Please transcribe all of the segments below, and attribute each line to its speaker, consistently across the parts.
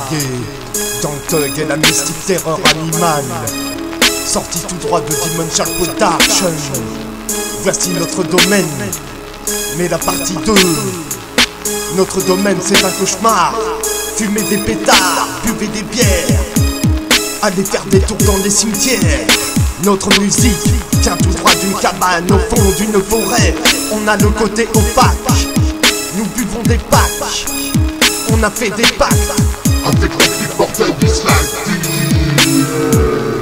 Speaker 1: largué dans le thug et la mystique terreur animale, sorti tout droit de Dimensional Production. Voici notre domaine, mais la partie 2. Notre domaine c'est un cauchemar. Fumez des pétards, buvez des bières, allez faire des tours dans les cimetières. Notre musique vient tout droit d'une cabane au fond d'une forêt. On a le côté opaque, nous buvons des packs. On a fait des pactes
Speaker 2: avec le bordel du slag.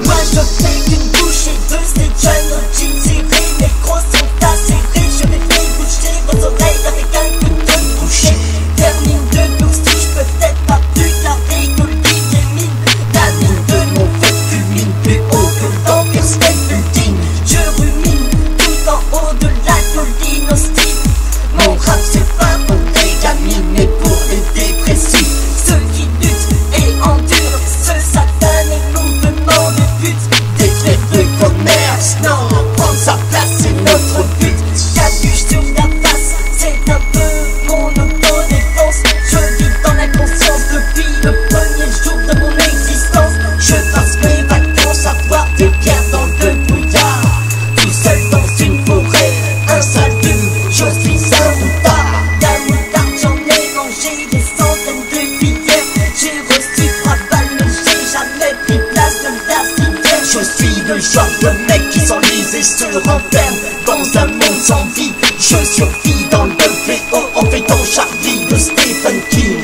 Speaker 3: Moi je fais qu'une bouchée de ces jeunes jeans serrés. Mes crocs sont acérés. Je vais faire boucher vos oreilles avec un coup de boucher. Termine de 12 touches, peut-être pas plus carré que le DJ mine. La mine de mon feu fulmine plus haut que dans Pierce Building. Je rumine tout en haut de la colline hostile. Mon rap c'est pas pour des gamines mais pour les dépressifs. Ceux qui luttent et endurent ce satané mouvement de but. Détruire le commerce, non, prendre sa place c'est notre but. Capuche sur la face, c'est un peu mon autodéfense. Je vis dans la conscience depuis le premier jour de mon existence. Je passe mes vacances à boire des bières dans le brouillard, tout seul dans une forêt, un salut, j'ose vis un moutard. La moutarde j'en ai mangé des centaines de cuillères. J'ai reçu 3 balles mais j'ai jamais pris place de la civière. Je suis le genre de mec qui s'enlise et se renferme dans un monde sans vie. Je survis dans le VO en fêtant Charlie de Stephen King.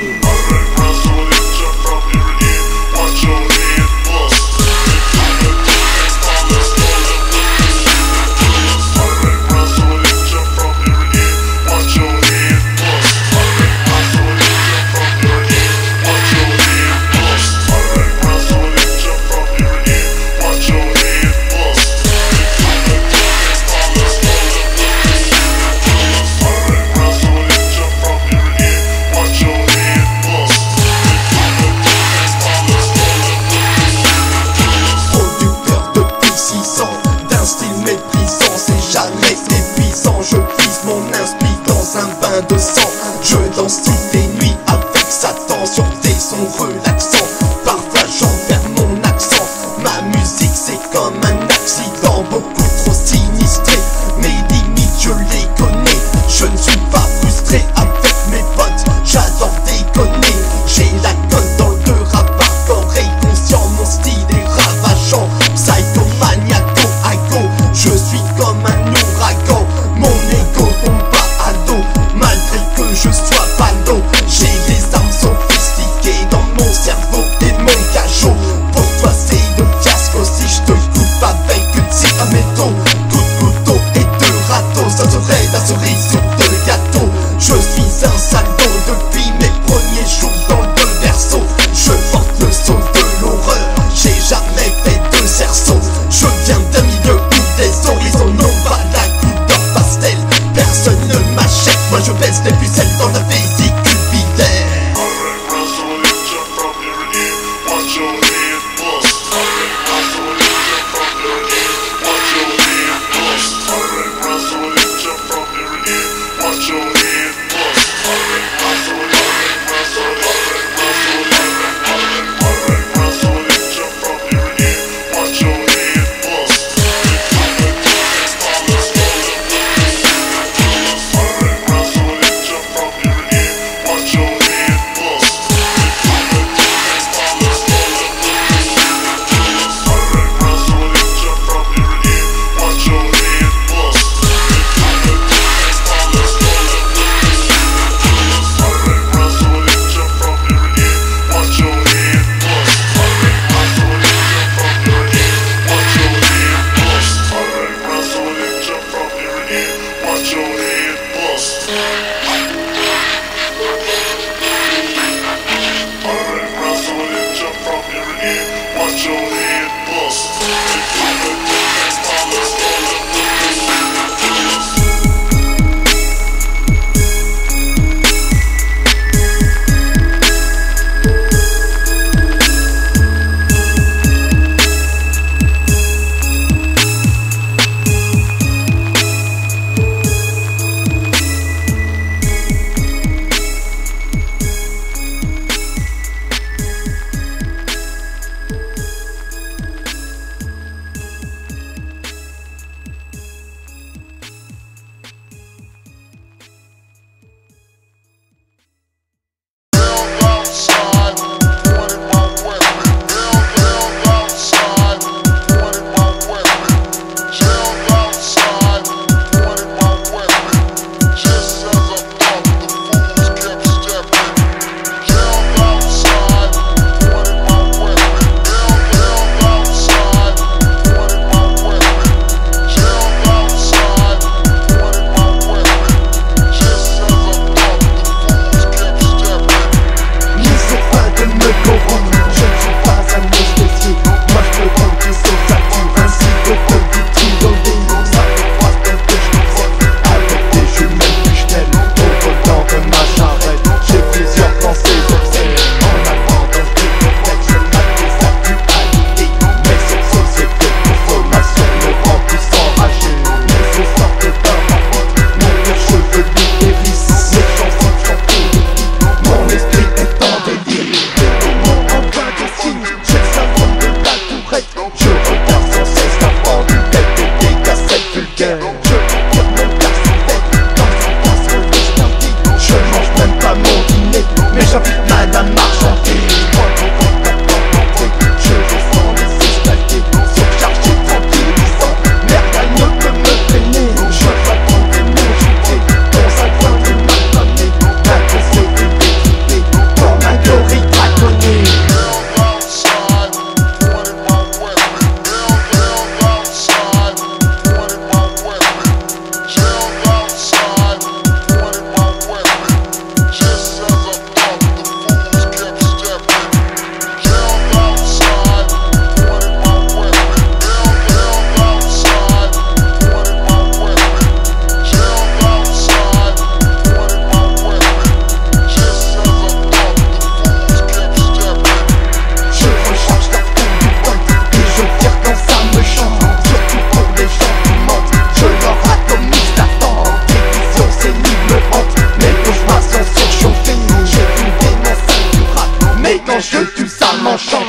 Speaker 1: je tue ça m'enchante.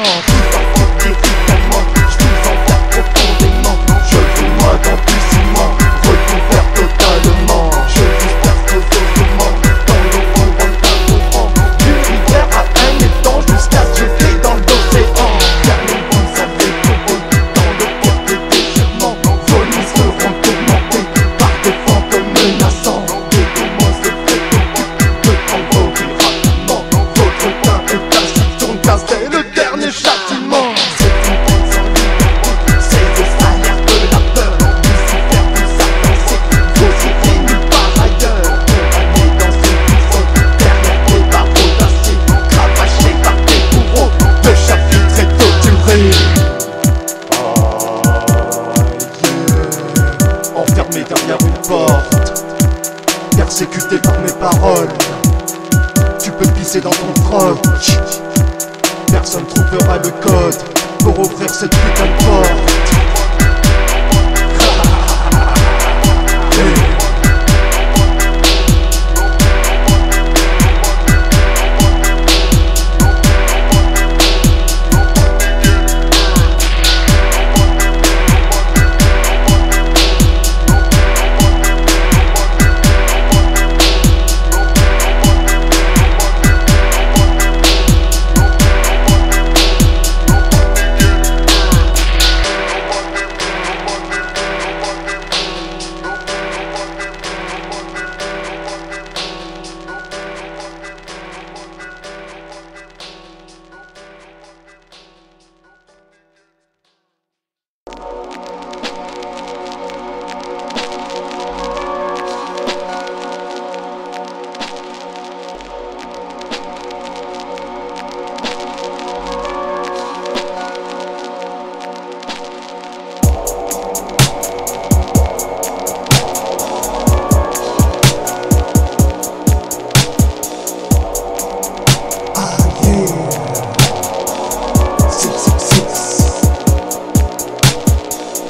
Speaker 1: Je vous enferme profondément. Je veux moi dans du ciment, recouvert totalement. Je vous perce doucement dans l'eau pour rendre comprend. Du rivière à un étang jusqu'à se jeter dans l'océan. Car les vous savez que dans le pire des déchirements, vos nuits seront tourmentées par des fantômes menaçants. Des démons se préoccupent de t'envoyer rapidement. Votre teint est taciturne car c'est le dernier châtiment. C'est une peine sans liberté, c'est le salaire de la peur. Lucifer vous a dansé, vous irez nulle part ailleurs. Condamné dans ce buisson, derrière des barreaux d'acier, cravaché par des bourreaux, le chapitre est torturé. Enfermé derrière une porte, persécuté par mes paroles. Tu peux pisser dans ton froc, personne trouvera le code pour ouvrir cette putain de porte.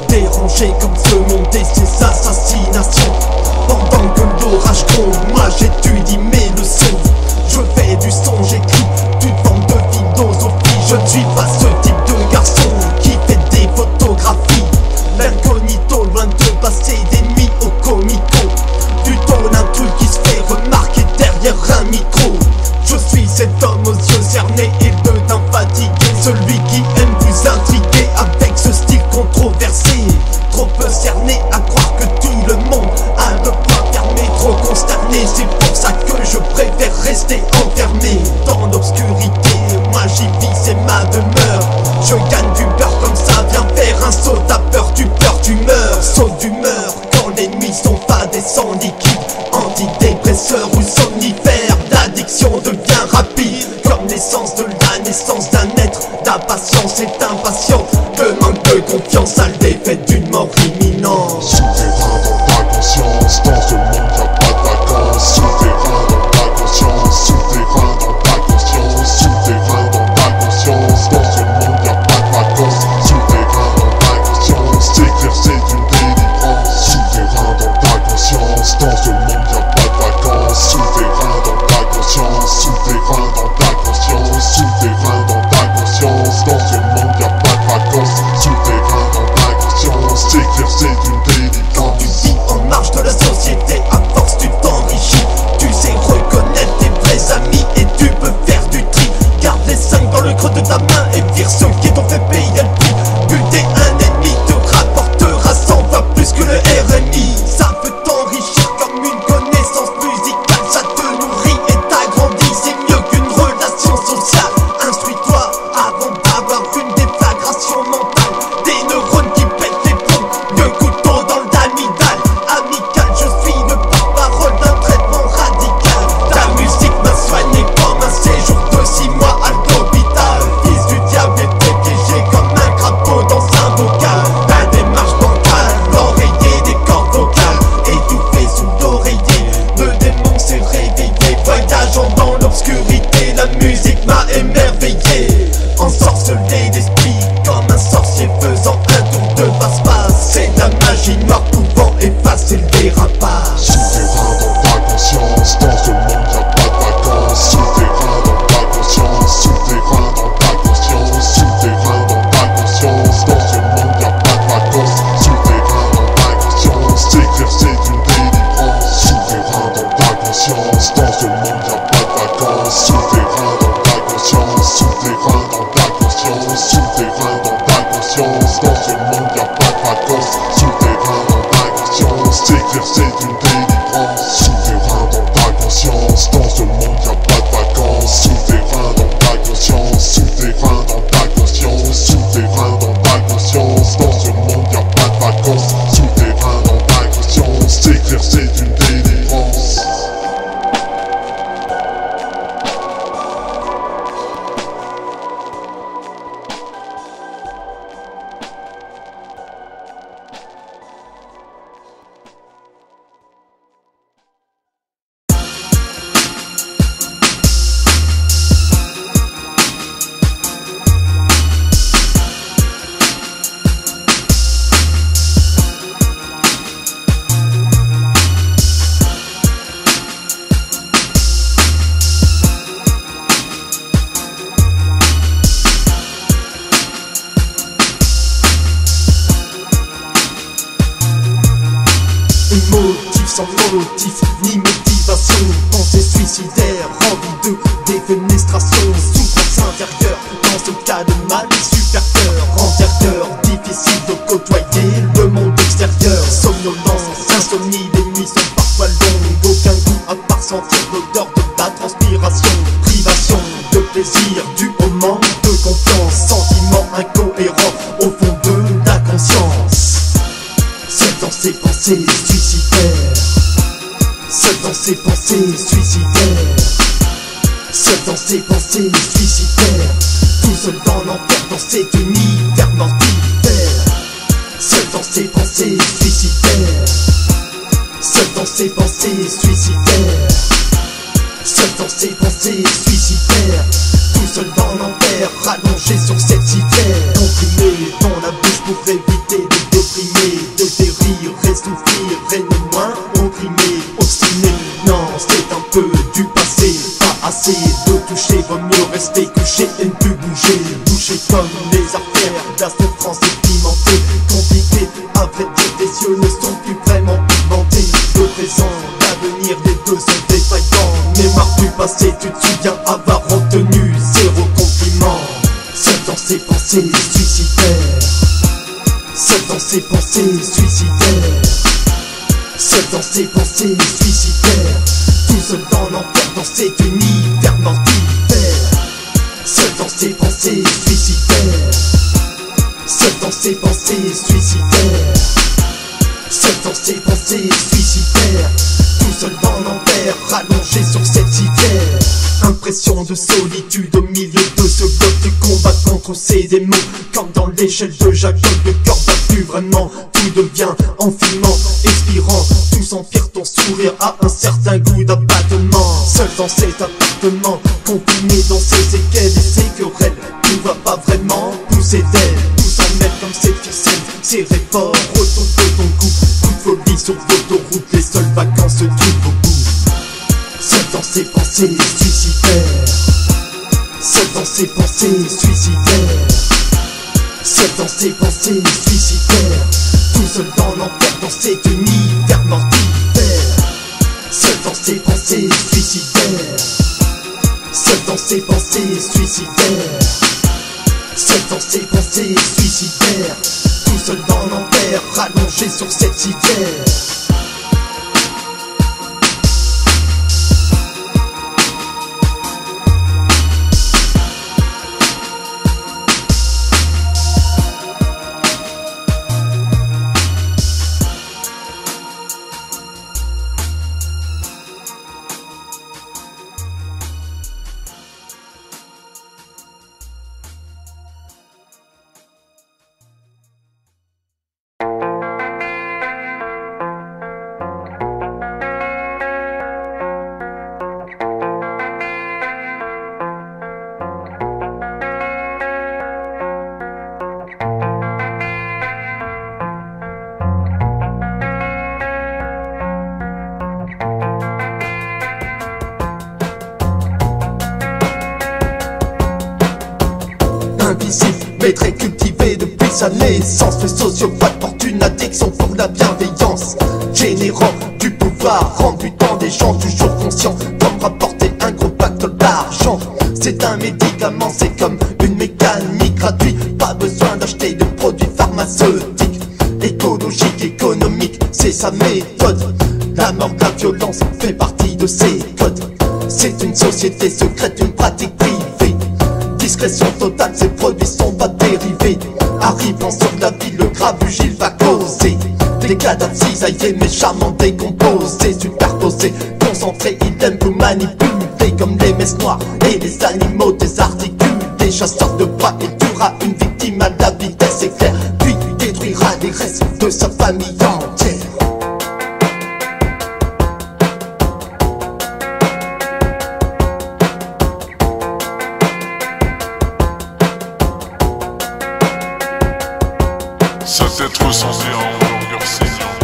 Speaker 1: Dérangé comme ce monde et ses assassinations. Pendant que l'orage gronde, moi j'étudie mes leçons. Je fais du son, j'écris du vent de philosophie. Je ne suis pas ce type de garçon qui fait des photographies. L'incognito, loin de passer des nuits au comico. Du ton d'un truc qui se fait remarquer derrière un micro. Je suis cet homme aux yeux cernés et le teint fatigué, celui qui aime vous intriguer avec ce style controversé. Trop peu cerné à croire que tout le monde a le poing fermé, trop consterné. C'est pour ça que je préfère rester enfermé dans l'obscurité. Moi j'y vis, c'est ma demeure. Je gagne du beurre comme ça, viens faire un saut. T'as peur, tu pleures, tu meurs. Saut d'humeur quand les nuits sont fades et sans liquide. Antidépresseur ou somnifère, l'addiction devient rapide comme l'essence de la naissance d'un être. Ta patience est impatiente, le manque de confiance a l'effet d'une mort imminente.
Speaker 2: Souverain dans ta conscience, dans ce monde y'a pas de vacances. Souverain dans ta conscience, souverain dans ta conscience. Souverain dans ta conscience, dans ce monde y'a pas de vacances. Souverain dans ta conscience, s'exercer d'une délivrance. Souverain dans ta conscience, dans ce monde y'a pas de vacances. Souverain dans ta conscience, souverain dans ta conscience. Souverain dans ta conscience, dans ce monde y'a pas de vacances. Souverain dans ta conscience, s'exercer d'une délivrance.
Speaker 1: motif sans motif, ni motivation. Pensée suicidaire, envie de défenestration. Souffrance intérieure, dans ce cas de mal supérieur. Antérieur, difficile de côtoyer le monde extérieur. Somnolence, insomnie, les nuits sont parfois longues. Aucun goût à part sentir l'odeur de la transpiration. Privation de plaisir dû au manque de confiance. Sentiment incohérent au fond de la conscience. Seul dans ses pensées suicidaires. Seul dans ses pensées suicidaires. Seul dans ses pensées suicidaires. Tout seul dans l'enfer, dans cet univers mortifère. Seul dans ses pensées suicidaires. Seul dans ses pensées suicidaires. Seul dans ses pensées suicidaires. Tout seul dans l'enfer, rallongé sur cette civière. Comprimé dans la bouche pour éviter de déprimer, de périr et souffrir et ne moins opprimer, obstiné. Non, c'est un peu du passé, pas assez de toucher, vaut mieux rester couché et ne plus bouger. Boucher comme les artères, la souffrance est pimentée, compliquée, à vrai dire tes yeux ne sont plus vraiment pigmentés. Le présent, l'avenir, les deux sont défaillants. Mémoire du passé, tu te souviens avoir obtenu zéro compliment. Seul dans ses pensées suicidaires. Seul dans ses pensées suicidaires. Seul dans ses pensées suicidaires. Tout seul dans l'enfer, dans cet univers mortifère. Seul dans ses pensées suicidaires. Seul dans ses pensées suicidaires. Seul dans ses pensées suicidaires. Tout seul dans l'enfer, rallongé sur cette civière. Impression de solitude au milieu de ce bloc du combat contre ces démons. Comme dans l'échelle de Jacob, le corps bat plus vraiment. Tout devient enfumant, expirant. Tout s'empire, ton sourire a un certain goût d'abattement. Seul dans cet appartement, confiné dans ses séquelles et ses querelles. Tu ne vois pas vraiment pousser d'ailes. Tout s'en mêle comme cette ficelle, serré fort autour de ton cou. Coup de folie sur l'autoroute, les seules vacances se trouvent au bout. Seul dans ses pensées suicidaires. Seul dans ses pensées suicidaires. Seul dans ses pensées suicidaires. Tout seul dans l'enfer, dans cet univers mortifère. Seul dans ses pensées suicidaires. Seul dans ses pensées suicidaires. Seul dans ses pensées suicidaires. Tout seul dans l'enfer, rallongé sur cette civière. Invisible, mais très cultivé depuis sa naissance. Le sociopathe porte une addiction pour la bienveillance, générant du pouvoir en butant des gens toujours conscients comme rapporter un gros pactole d'argent. C'est un médicament, c'est comme une mécanique gratuite. Pas besoin d'acheter de produits pharmaceutiques. Écologique, économique, c'est sa méthode. La mort de la violence fait partie de ses codes. C'est une société secrète, une pratique privée. Discrétion totale, ces produits sont pas dérivés. Arrivant sur la ville, le gravugile va causer des cadavres cisaillés, méchamment décomposés, superposés, concentrés, il aime vous manipuler comme les messes noires et les animaux désarticulés. Chasseur de proies, il tuera une victime à la vitesse éclair, puis détruira les restes de sa famille entière.
Speaker 2: Sa tête ressentie en longueur saignante.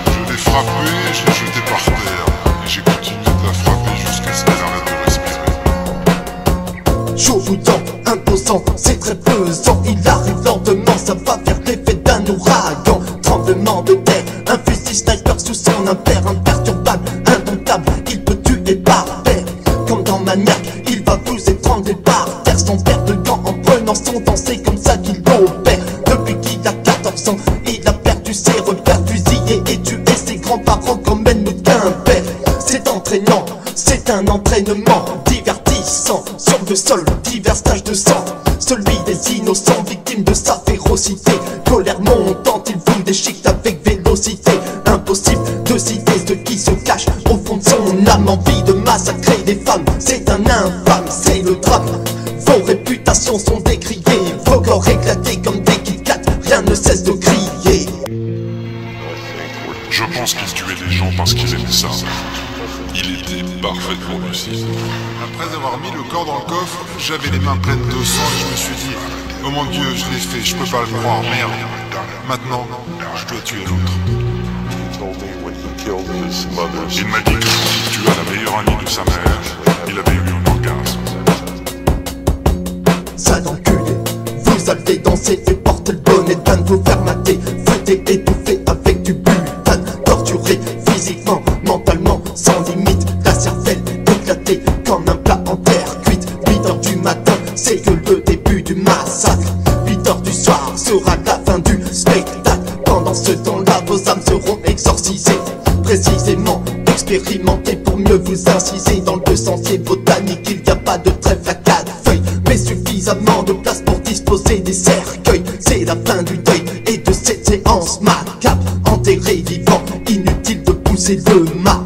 Speaker 2: Je l'ai frappé, je l'ai jeté par terre, et j'ai continué de la frapper jusqu'à ce qu'elle arrête de respirer.
Speaker 1: Chaud bouillant, imposant, c'est très pesant. Il arrive lentement, ça va faire l'effet d'un maniaque, il va vous étrangler par terre sans perdre de temps en prenant son temps. C'est comme ça qu'il opère. Depuis qu'il a 14 ans, il a perdu ses repères, fusillé et tué ses grands-parents comme ennemi qu'un père. C'est entraînant, c'est un entraînement divertissant. Sur le sol, divers taches de sang, celui des innocents victimes de sa férocité. Colère montante, il fout des chics avec vélocité. Impossible de citer ce qui se cache au fond de son âme. Envie de massacrer des femmes, c'est un infâme, c'est le drame. Vos réputations sont décriées, vos corps éclatés comme des Kit-Kat, rien ne cesse de crier.
Speaker 2: Je pense qu'il tuait les gens parce qu'il aimait ça. Il était parfaitement lucide.
Speaker 4: Après avoir mis le corps dans le coffre, j'avais les mains pleines de sang et je me suis dit, oh mon Dieu, je l'ai fait, je peux pas le croire, merde. Maintenant, je dois tuer l'autre.
Speaker 2: Il m'a dit que quand il tua la meilleure amie de sa mère, il avait eu un orgasme.
Speaker 1: Sale enculé, vous avez dansé et porté le bonnet de vous faire mater, fouetté, étouffé avec du butane, torturé physiquement, mentalement, sans limite, la cervelle éclatée comme un plat en terre cuite. 8h du matin, c'est que le début du massacre. 8h du soir sera la fin du spectacle. Pendant ce temps-là, vos âmes seront exorcisées, précisément expérimentées pour mieux vous inciser dans le sentier botanique. Il n'y a pas de trèfle à 4 feuilles, mais suffisamment de place pour disposer des cercueils. C'est la fin du deuil et de cette séance macabre. Enterré vivant, inutile de pousser le mât.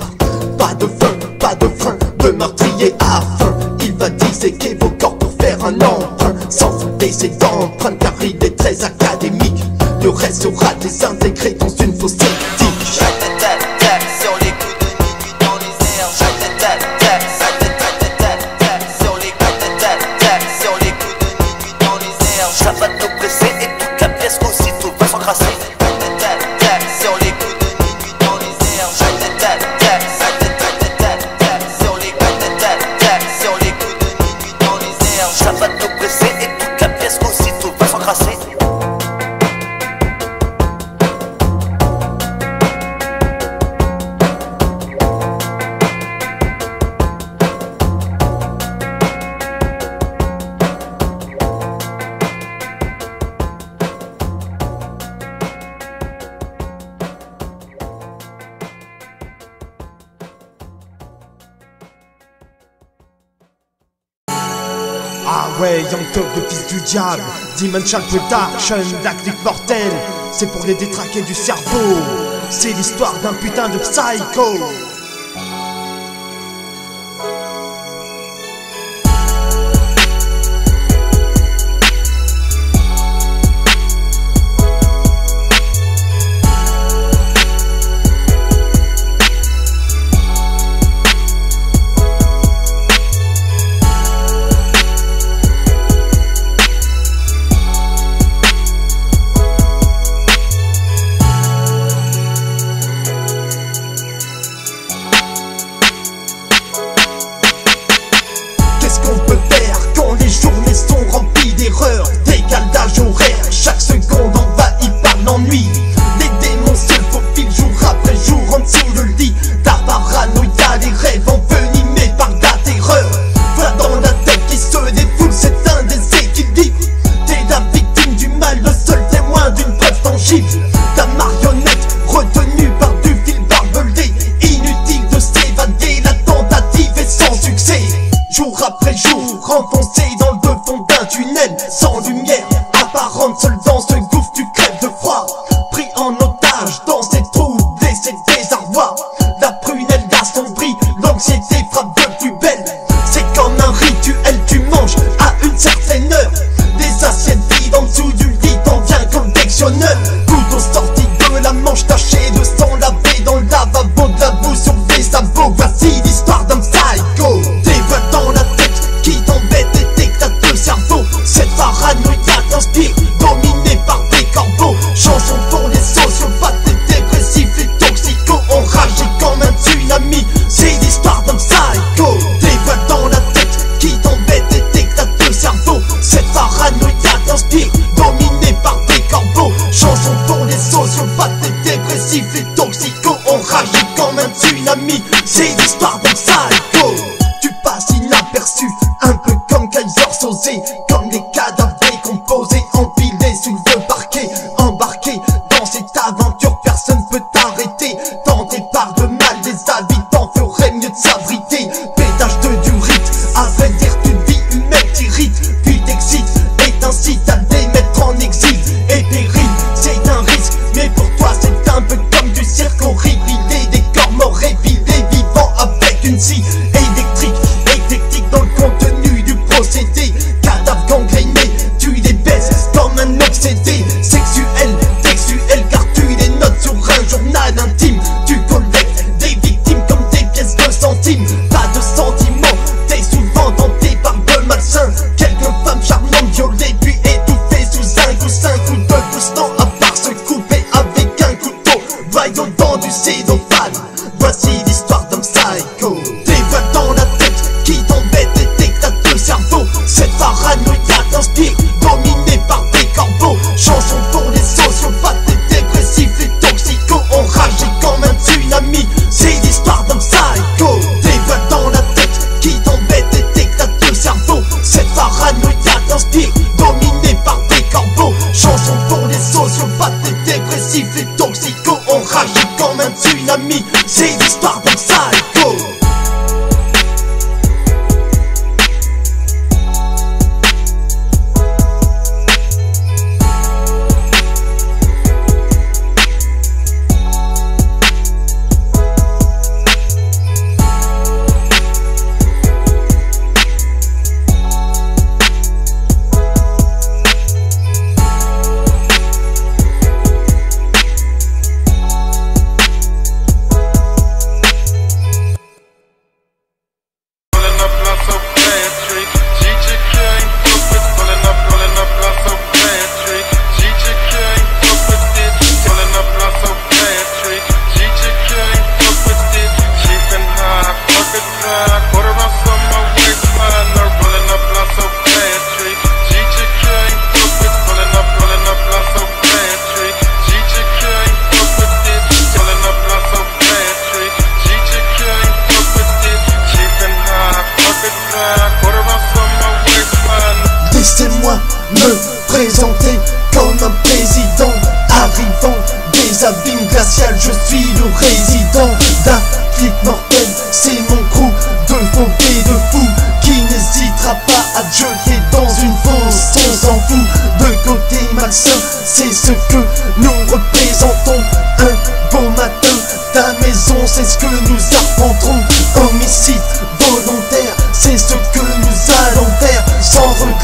Speaker 1: Pas de fin, pas de frein, de meurtrier à faim. Il va disséquer vos corps pour faire un emprunt, sans laisser d'empreinte car il est très académique. Le reste sera désintégré dans une fosse septique.
Speaker 3: Sur les coups de minuit dans les airs, sur les coups de minuit dans les airs. J'abatte nos blessés et toute la pièce aussitôt va s'encrasser. Sur les coups de minuit dans les airs, sur les coups de minuit dans les airs. J'abatte nos blessés et toute la pièce aussitôt va s'encrasser.
Speaker 1: Ah ouais, Young Thug, le fils du diable, Dimension Production, la clique mortelle, c'est pour les détraquer du cerveau. C'est l'histoire d'un putain de psycho. Qu'est-ce qu'on peut faire quand les journées sont remplies d'erreurs, décalage horaire, chaque seconde envahie par l'ennui. Les démons se faufilent jour après jour en dessous le lit. Ta paranoïa, les rêves envenimés par la terreur. Voilà dans la tête qui se défoule, c'est un déséquilibre. T'es la victime du mal, le seul témoin d'une preuve tangible. Ta marionnette retenue par du fil barbelé. Inutile de s'évader, la tentative est sans succès. Jour après jour, enfoncé dans le fond d'un tunnel, sans lumière apparente, seul dans ce gouffre tu crèves de froid. Pris en otage dans ces trous, blessé de désarroi. La prunelle assombrie, l'anxiété frappe de plus belle. C'est comme un rituel, tu manges à une certaine heure. Des assiettes vides en dessous du lit, t'en viens collectionneur. Couteau sorti de la manche, taché de sang lavé dans le lavabo, de la boue sur des sabots. Voici l'histoire d'un psycho. Des voix dans la tête qui t'embêtent et t'éclatent le cerveau. Cette paranoïa t'inspire, dominée par des corbeaux. Chanson pour les sociopathes, les dépressifs, les toxicos. Enragés comme un tsunami, c'est l'histoire d'un psycho.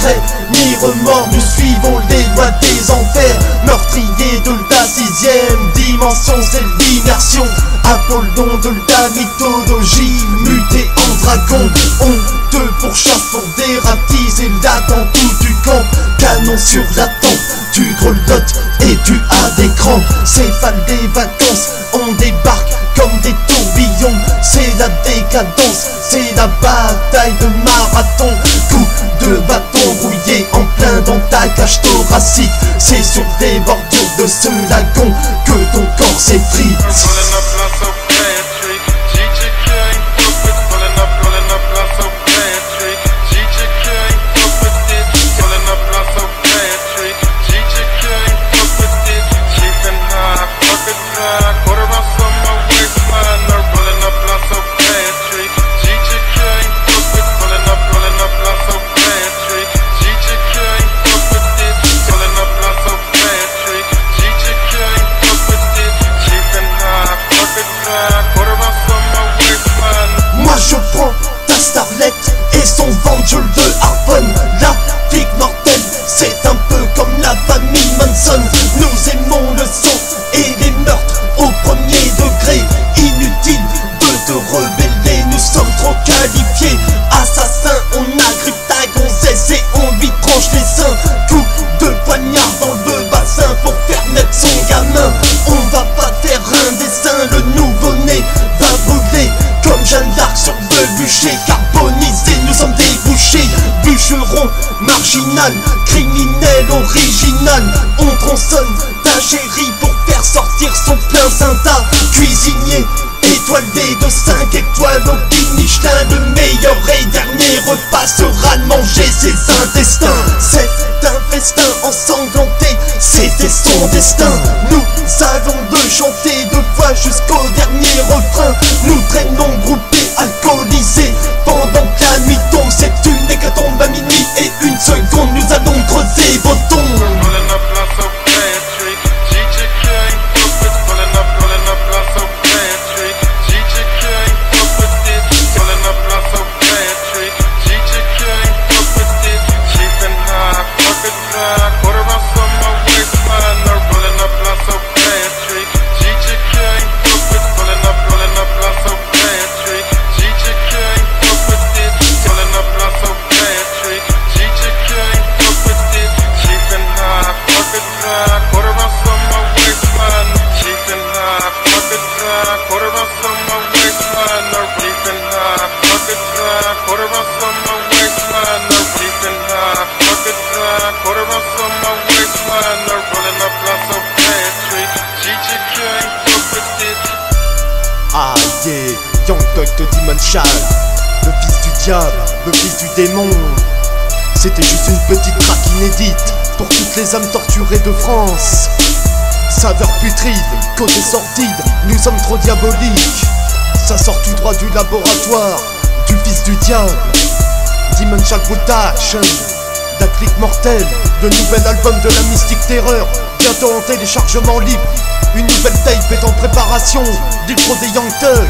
Speaker 1: regret ni remords, nous suivons les lois des enfers. Meurtrier de la 6ème dimension, c'est l'immersion. Apollon de la mythologie, muté en dragon. Honteux pour chasse, pour dératiser là dans tout du camp. Canon sur la tempe, tu grelottes et tu as des crampes. Céphale des vacances, on débarque comme des tourbillons. C'est la décadence, c'est la bataille de marathon. Coup de bâton rouillé en plein dans ta cage thoracique. C'est sur les bordures de ce lagon que ton corps s'effrite. Je prends ta starlette et son ventre je le harponne. La flic mortelle, c'est un peu comme la famille Manson. Nous aimons le sang et les meurtres au premier degré. Inutile de te rebeller, nous sommes trop qualifiés. Assassin, on agrippe ta gonzesse et on lui tranche les seins. Coup de poignard dans le bassin pour faire naître son gamin. On va pas faire un dessin, le nouveau-né va brûler comme Jeanne d'Arc sur le bûcher. Carbonisé, nous sommes débouchés. Bûcheron, marginal, criminel, original. On tronçonne ta chérie pour faire sortir son plein synta. Cuisinier, étoilé de 5 étoiles au Guide Michelin. Le meilleur et dernier repas sera de manger ses intestins. C'est un festin ensanglanté, c'était son destin. Nous allons le chanter deux fois jusqu'au dernier refrain. Nous traînons groupés, alcoolisés, pendant que la nuit tombe. C'est une hécatombe à minuit et une seconde. Nous allons creuser vos tombes. Ah yeah, Young Thug de Demon Child, le fils du diable, le fils du démon. C'était juste une petite traque inédite pour toutes les âmes torturées de France. Saveur putride, côté sordide, nous sommes trop diaboliques. Ça sort tout droit du laboratoire du fils du diable. Demon Child Production, la clique mortelle, le nouvel album de la Mystique Terreur, bientôt en téléchargement libre. Une nouvelle tape est en préparation, l'intro des Young Thug.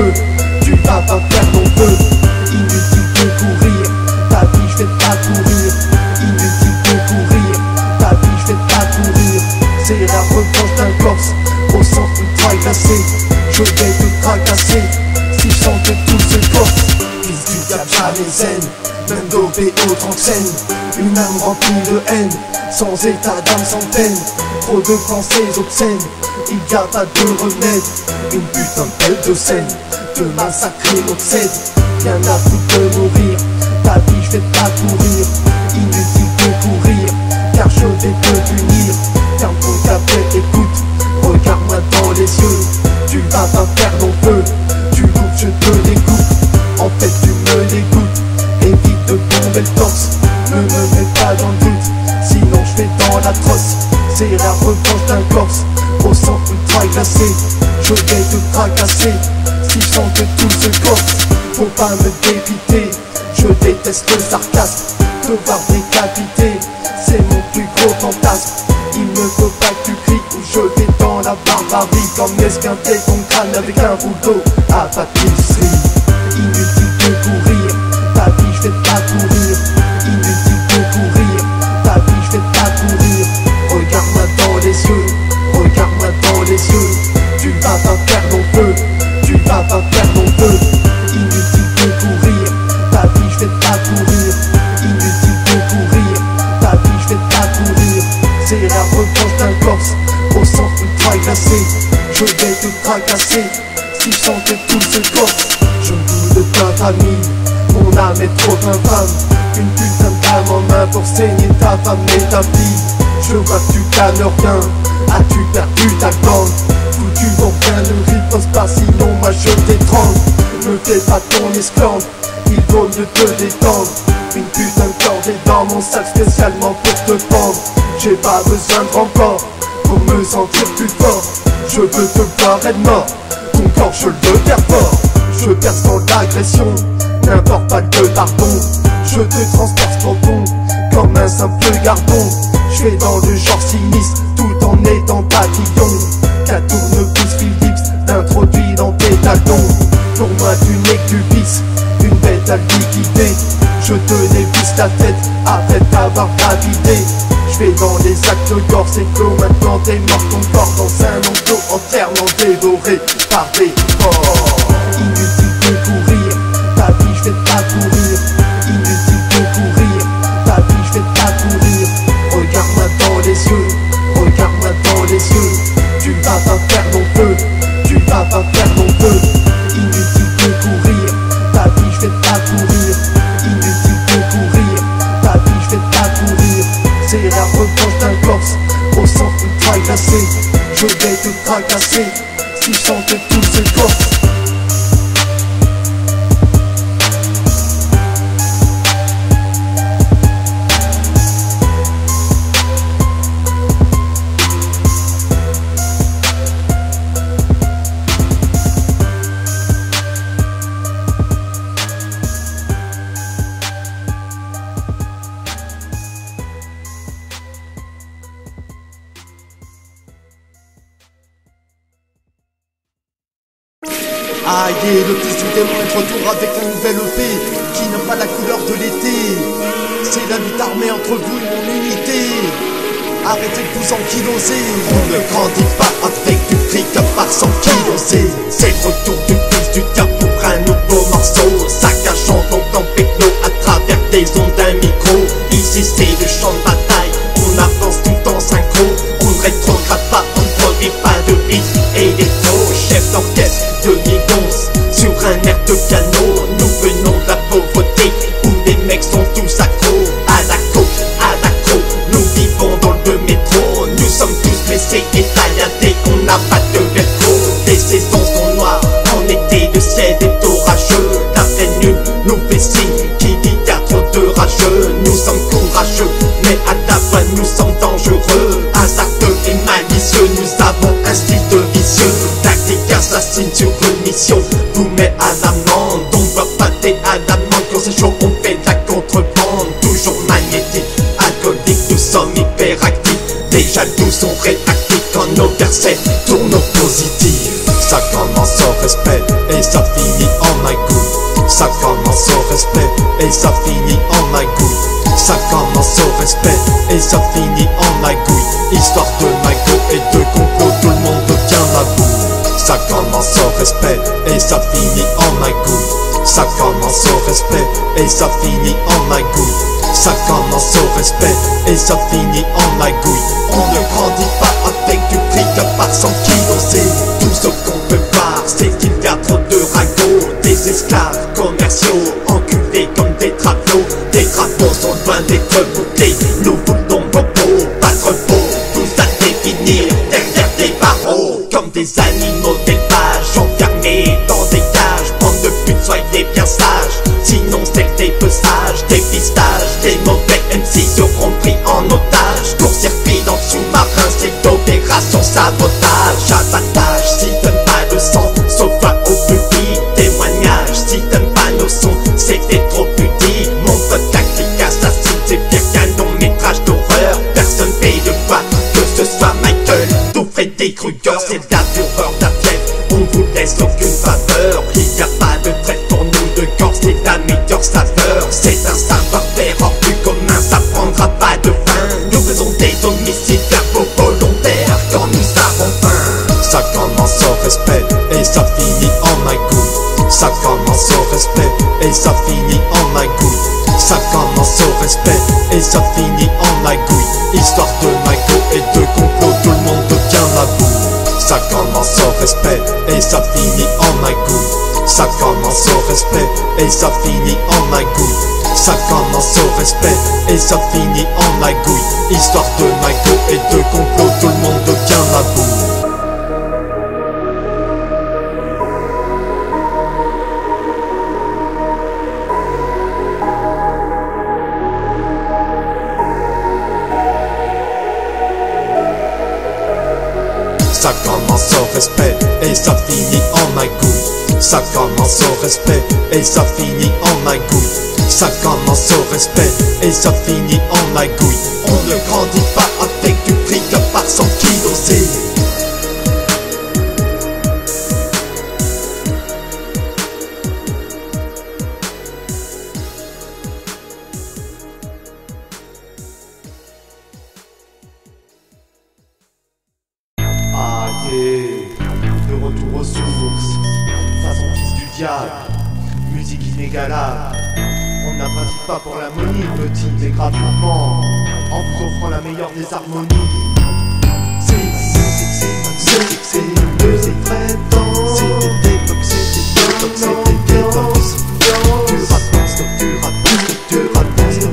Speaker 1: feu, tu vas pas faire long feu. Inutile de courir, ta vie je vais pas courir. Inutile de courir, ta vie je vais pas courir. C'est la revanche d'un corse, au centre ultra glacé. Je vais te tracasser, si je sens que tout se corse. Fils du diable jamais zen, même dopé au 30 scènes. Une âme remplie de haine, sans état d'âme, sans peine. Trop de pensées obscènes, il y a pas de remède. Une putain de belle de scène, de massacrer notre scène. Rien à foutre de mourir, ta vie je vais pas courir. Inutile de courir, car je vais te punir. Ferme ton café, écoute, regarde-moi dans les yeux. Tu vas pas faire long feu, tu coupes, je te découpe. En fait tu me dégoûtes, évite de tomber le torse. Ne me mets pas dans le doute, sinon je vais dans la trosse. C'est la revanche d'un corse, au sang ultra glacé. Je vais te tracasser, si je sens que tout se corse. Faut pas me dépiter, je déteste le sarcasme. Te voir décapiter, c'est mon plus gros fantasme. Il ne faut pas que tu cries ou je vais dans la barbarie. Comme esquinter ton crâne avec un rouleau à pâtisserie. Inutile de courir, ta vie je vais pas courir. Inutile de courir, ta vie je vais pas courir. Regarde-moi dans les yeux, regarde-moi dans les yeux. Tu vas pas faire long feu, tu vas pas faire long feu. Inutile de courir, ta vie je vais pas courir. Inutile de courir, ta vie je vais pas courir. C'est la revanche d'un corse, au sang ultra glacé. Je vais te tracasser, si je sens que tout se corse. Je veux de ta famille, mon âme est trop infâme. Une putain d'âme en main pour saigner ta femme et ta fille. Je vois que tu gagnes rien, as-tu perdu ta grande? Foutu pour rien, ne riposte pas sinon moi je t'étrangle. Ne fais pas ton esclave, il vaut mieux te détendre. Une putain de corde est dans mon sac spécialement pour te pendre. J'ai pas besoin de renfort pour me sentir plus fort. Je veux te voir être mort, ton corps je le perfore. Je perce sans l'agression, n'importe pas de pardon. Je te transperce profond, comme un simple gardon. Je vais dans le genre sinistre, tout en étant papillon. Qu'un tourne-pouce Philips t'introduit dans tes talons. Pour moi tu n'es que du vice, une bête à liquider. Je te dévisse la tête après t'avoir gravidé. Je vais dans les actes de corps, c'est que maintenant t'es mort. Ton corps dans un enclos entièrement dévoré par des porcs. Inutile de courir, ta vie je vais pas courir. Inutile de courir, ta vie je vais pas courir. Regarde-moi dans les yeux, regarde-moi dans les yeux. Tu vas pas faire long feu, tu vas pas faire long feu. Inutile de courir, ta vie je vais pas courir. Inutile de courir, ta vie je vais pas courir. C'est la revanche d'un corse, au sang ultra glacé. Je vais te tracasser, si je sens que tout se corse. Aïe, le fils du démon est de retour avec un nouvel EP qui n'a pas la couleur de l'été. C'est la lutte armée entre vous et mon unité. Arrêtez de vous enquiloser. On ne grandit pas avec du fric à part 100 kilos. C'est le retour du fils du diable pour un nouveau morceau. Saccageant donc en techno à travers des ondes d'un micro. Ici c'est le champ de bataille, on avance tout en synchro. On ne rétrograde pas, on ne produit pas de hits électro. Chef d'orchestre 2011, sur un air de piano. Nous venons de la pauvreté, où les mecs sont tous accros. À la coke, à l'accro, nous vivons dans le métro. Nous sommes tous blessés et tailladés, on n'a pas de velcro. Les saisons sont noires, en été le ciel est orageux. La pleine lune nous fait signe qu'il y a trop de rageux. Nous sommes courageux, mais à la fois nous sommes dangereux. Hasardeux et malicieux, nous avons un style de vicieux. Tactique assassine sur une mission, vous met à l'amende. On va pâter à l'amende, quand c'est chaud on fait de la contrebande. Toujours magnétique, alcoolique, nous sommes hyperactifs. Les jaloux sont réactifs quand nos versets tournent au positif. Ça commence au respect et ça finit en magouille. Ça commence au respect et ça finit en magouille. Ça commence au respect et ça finit en magouille. Histoire de magot et de complot, tout le monde devient la boue. Ça commence au respect et ça finit en magouille. Ça commence au respect et ça finit en magouille. Ça commence au respect et ça finit en magouille. On ne grandit pas avec du fric à part 100 kilos. C'est tout ce qu'on peut voir, c'est qu'il y a trop de ragots. Des esclaves commerciaux, enculés comme des travelots. Des drapeaux sont loin d'être bouclés. Nous voulons beaucoup, pas trop beau. Tout à définir derrière des barreaux. Comme des animaux d'élevage, enfermés dans des cages. Bande de putes, soyez bien sages, sinon c'est des pesages, des pistages. Les mauvais MC seront pris en otage. Court-circuit dans le sous-marin, c'est d'opération sabotage. Abattage, si t'aimes pas le sang, sauve-toi au public. Témoignage, si t'aimes pas nos sons, c'était trop pudique. Mon pote tactique assassine, c'est pire qu'un long métrage d'horreur. Personne paye de quoi, que ce soit Michael ou Freddy Krueger. C'est de la fureur, de la fièvre, on vous laisse aucune faveur. Il n'y a pas de trêve pour nous de corps, c'est la meilleure saveur. C'est un savoir-faire hors du commun, ça prendra pas de fin. Nous faisons des homicides verbaux volontaires quand nous avons faim. Ça commence au respect et ça finit en magouille. Ça commence au respect et ça finit en magouille. Ça commence au respect et ça finit en magouille. Histoire de magot et de complot, tout le monde devient la boue. Ça commence au respect et ça finit en magouille. Ça commence au respect et ça finit en magouille. Ça commence au respect et ça finit en magouille. Histoire de magot et de complot, tout le monde devient la boue. Ça commence au respect et ça finit en magouille. Ça commence au respect et ça finit en magouille. Ça commence au respect et ça finit en magouille. On ne grandit pas avec du fric à part 100 kilos. C'est de retour aux sources, façon fils du diable, musique inégalable. On n'apprendit pas pour l'harmonie, petit mais gratuitement, en vous offrant la meilleure des harmonies. C'est musique vrai temps. C'était d'époque, c'était des danses. Du rap non-stop, du rap non-stop, du rap non-stop.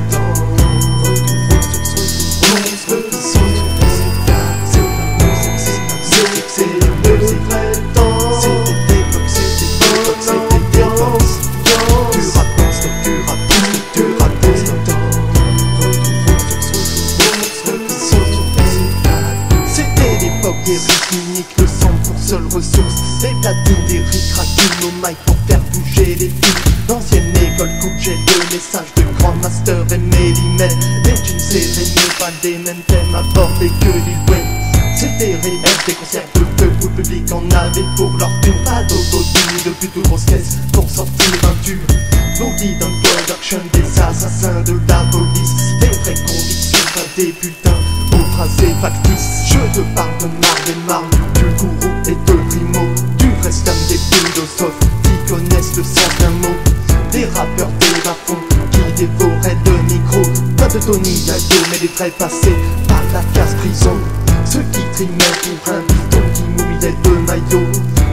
Speaker 1: Des rythmes uniques, le sang pour seule ressource. Des platines, des ric-rac, nos mics pour faire bouger les fils. D'ancienne école, coup de jet, de messages de Grandmaster et Mélimètre. Les jeans serrés, mais pas des mêmes thèmes abordés que Lil Wayne. C'était réel, des concerts de feu où le public en avait pour leur thune. Pas d'autotune, de plus de grosses caisses pour sortir un tube. Boogie dans le production, des assassins de la police. Des vraies convictions, pas des putains aux phrases factices. Je te parle de Marvel, du gourou et de Primo, du vrai slam des philosophes qui connaissent le sens d'un mot. Des rappeurs, des bas-fonds qui dévoraient le micro. Pas de Tony Yayo, mais des vrais passés par la case prison. Ceux qui trimaient pour un bidon, qui mouillaient de maillot,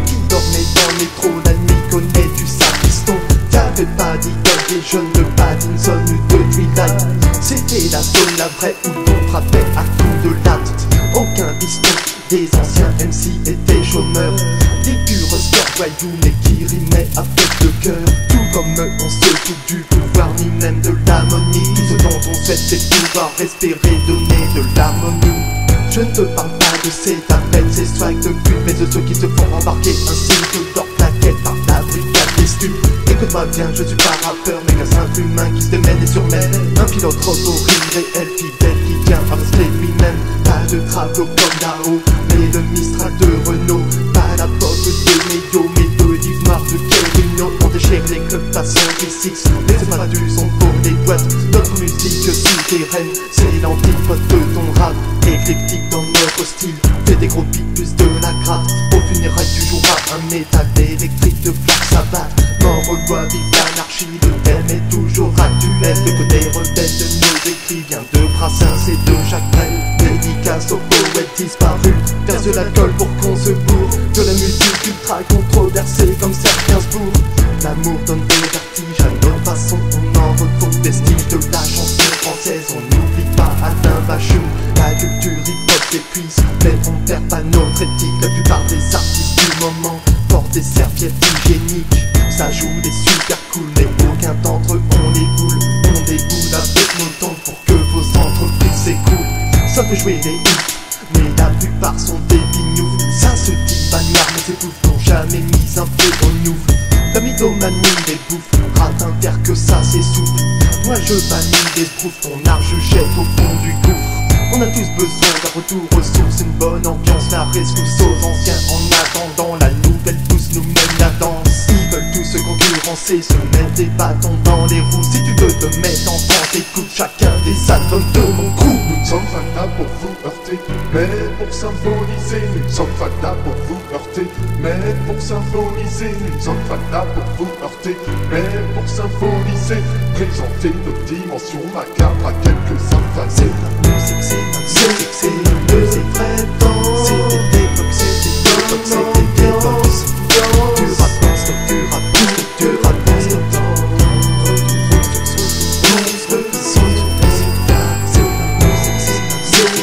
Speaker 1: qui dormaient dans le métro, la nuit connaît du sacriston. Y'avait pas d'idole, des jeunes de Pattinson ou de Twilight. C'était la zone, la vraie, où on frappait à coups de latte. Aucun piston, des anciens MC étaient chômeurs. Des purs stars voyous mais qui rimaient avec le cœur. Tout comme eux, on se coupe du pouvoir ni même de l'harmonie. Tout ce dont on souhaite c'est pouvoir respirer, donner de l'harmonie. Je ne te parle pas de ces tapettes, ces swags de pute, mais de ceux qui se font embarquer ainsi que leur plaquette par la brigade des stups. Écoute-moi bien, je suis pas rappeur, mais qu'un simple humain qui se démène et surmène. Un pilote autorime réel, fidèle, qui vient à rester lui-même. Pas de travaux comme là-haut, mais le Mistral de Renault. Pas la porte de Méo, mais de livres noirs de quai. X. Mais c'est pas du son pour les boîtes. Notre musique souterraine, c'est l'antipode de ton rap. Éclectique dans notre style, fais des gros beats, plus de la gratte. Au funérailles tu joueras un métal électrique de Black Sabbath. Mort aux lois, vive l'anarchie, le thème est toujours actuel. Le côté rebelle de nos écrits vient de Brassens et de Jacques Brel. Dédicace aux poètes disparus, verse de l'alcool pour qu'on se bourre. De la musique ultra controversée comme Serge-Gainsbourg. L'amour donne des vertiges, à notre façon on en retrouve vestiges de la chanson française. On n'oublie pas Alain Bachung, la culture hip-hop s'épuise, mais on perd pas notre éthique. La plupart des artistes du moment portent des serviettes hygiéniques. Ça joue des super cool, mais aucun d'entre eux on les boule. On déboule avec nos temps pour que vos entreprises s'écoulent. Ça peut jouer les hits, mais la plupart sont des bignoufs. Ça se dit bagnard, mais ces bouffes n'ont jamais mis un peu au nouf. La mythomanie les bouffe, rate un verre que ça s'essouffle. Moi je bannis les sproufs, ton art je jette au fond du gouffre. On a tous besoin d'un retour aux sources, une bonne ambiance, la rescousse aux anciens. En attendant, la nouvelle pousse nous mène la danse. Ils veulent tous se concurrencer, se mettre des bâtons dans les roues. Si tu veux te mettre en France, écoute chacun des albums de mon crew.
Speaker 2: Nous sommes fadas pour vous heurter, mais pour symboliser. Nous sommes fadas pour vous heurter, mais pour symboliser. Nous sommes fadas pour vous heurter, mais pour symboliser. Présenter nos dimensions macabres à quelques-uns fanés.
Speaker 1: C'est la musique, c'est vrai temps. C'était l'époque, c'était l'époque. Du rap non-stop, du rap non-stop, du rap non-stop.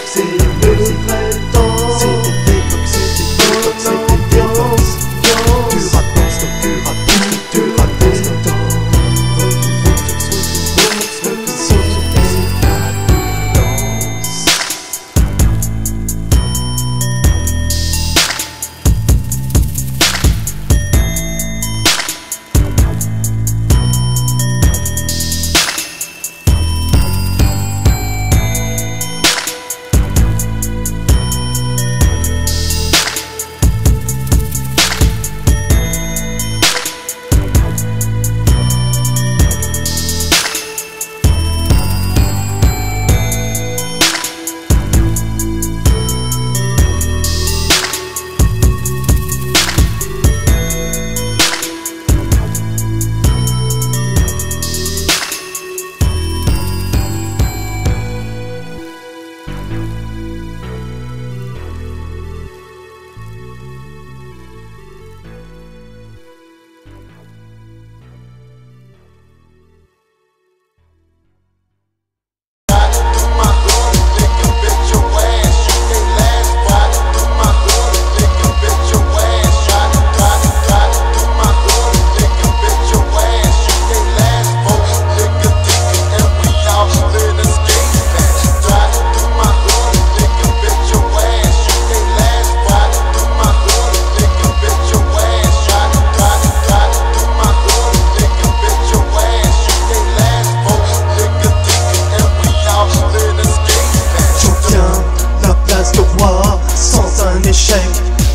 Speaker 1: C'est la musique, vrai temps. C'était l'époque, c'était l'époque. Du rap non-stop, du rap non-stop, du rap non-stop.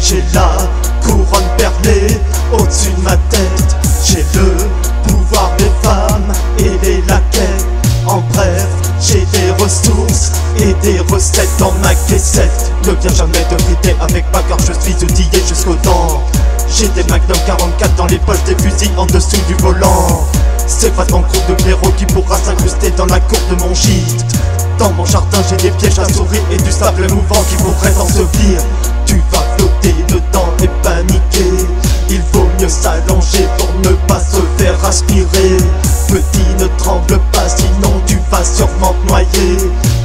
Speaker 1: J'ai la couronne perlée au-dessus de ma tête. J'ai le pouvoir des femmes et les laquais. En bref, j'ai des ressources et des recettes dans ma caissette. Ne viens jamais te friter avec ma car je suis outillé jusqu'aux dents. J'ai des Magnum 44 dans les poches, des fusils en dessous du volant. C'est pas ton groupe de blaireaux qui pourra s'incruster dans la cour de mon gîte. Dans mon jardin j'ai des pièges à souris et du sable mouvant qui pourrait t'ensevelir. Tu vas flotter dedans et paniquer. Il vaut mieux s'allonger pour ne pas se faire aspirer. Petit, ne tremble pas sinon tu vas sûrement te noyer.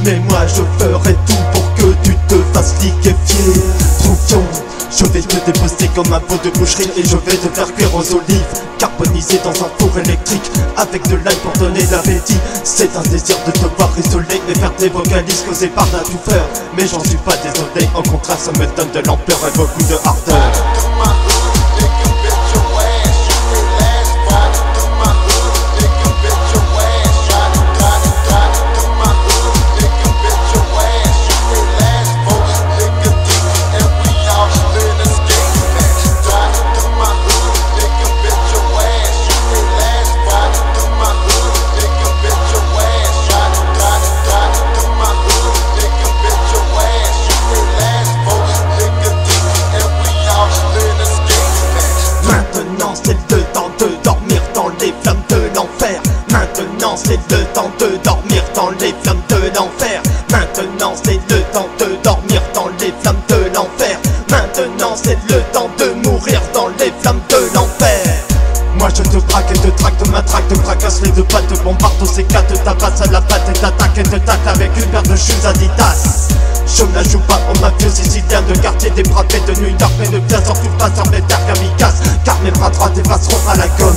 Speaker 1: Mais moi je ferai tout pour que tu te fasses liquéfier. Troupion, je vais te déposer comme un veau de boucherie et je vais te faire cuire aux olives, carbonisé dans un four électrique avec de l'ail pour donner l'appétit. C'est un désir de te voir isolé et faire des vocalises causées par la douleur. Mais j'en suis pas désolé, au contraire ça me donne de l'ampleur et beaucoup de ardeur. Maintenant c'est le temps de dormir dans les flammes de l'enfer. Maintenant c'est le temps de dormir dans les flammes de l'enfer. Maintenant c'est le temps de dormir dans les flammes de l'enfer. Maintenant c'est le temps de mourir dans les flammes de l'enfer. Moi je te braque et te traque, te matraque, te fracasse les deux pattes, te bombarde au C4, te tabasse à la patte et t'attaque et te tacle avec une paire de shoes Adidas. Je me la joue pas au mafieux sicilien de quartier des Bravés de New York, mais ne bien surtout pas sur mes terres kamikazes, car mes bras droits t'effaceront à la gomme.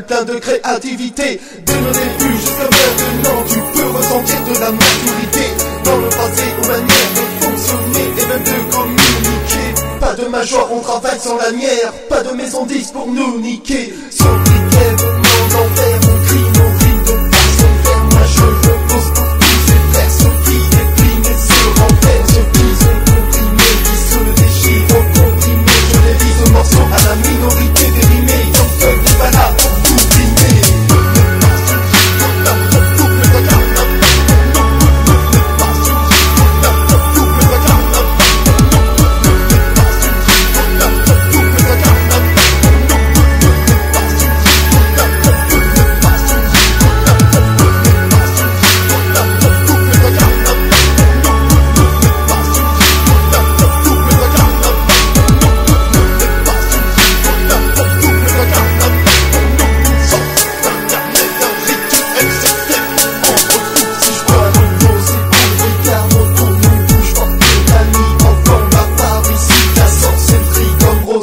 Speaker 5: Plein de créativité. Dès le début jusqu'à maintenant, tu peux ressentir de la maturité dans le passé aux manières de fonctionner et même de communiquer. Pas de major, on travaille sans lanière. Pas de maison 10 pour nous niquer. Sur briquet venant d'enfer, on crie nos rimes de façon ferme. Moi je repose pour tous ces frères, ceux qui dépriment et se renferment, ceux qui sont comprimés, qui se déchirent au comprimé. Je dévise ce morceau à la minorité dérimée. J'en fais des balades.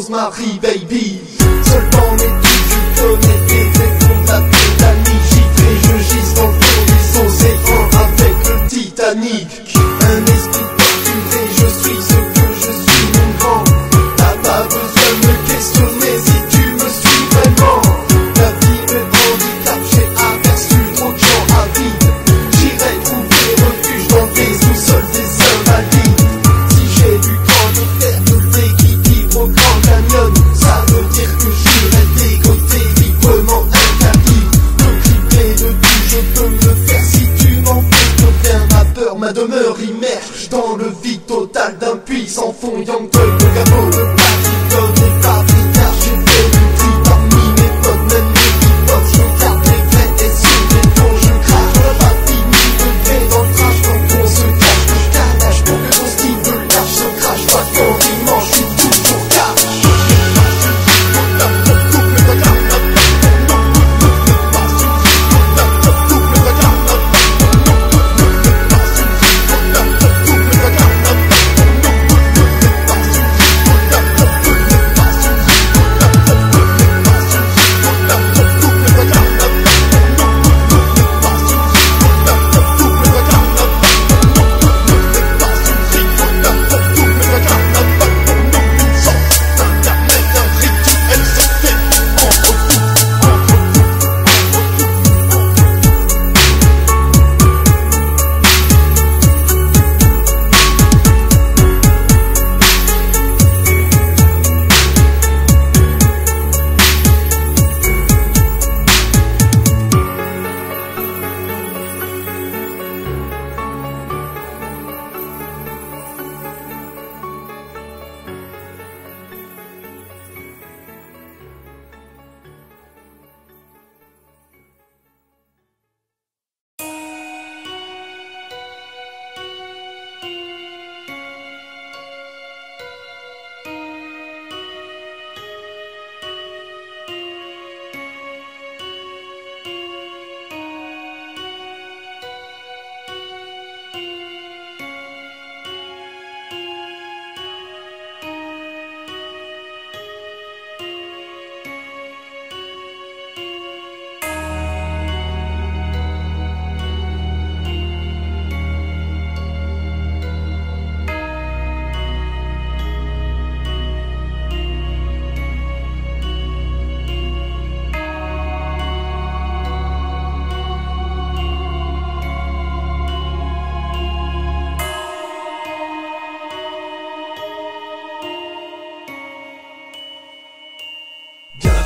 Speaker 5: Marie baby, seul dans les touches, tu connais tes écrans, la tétanie, givré, je gisse dans l'horizon, océan avec le Titanic. Un esprit torturé, je suis ce que je suis, mon grand. La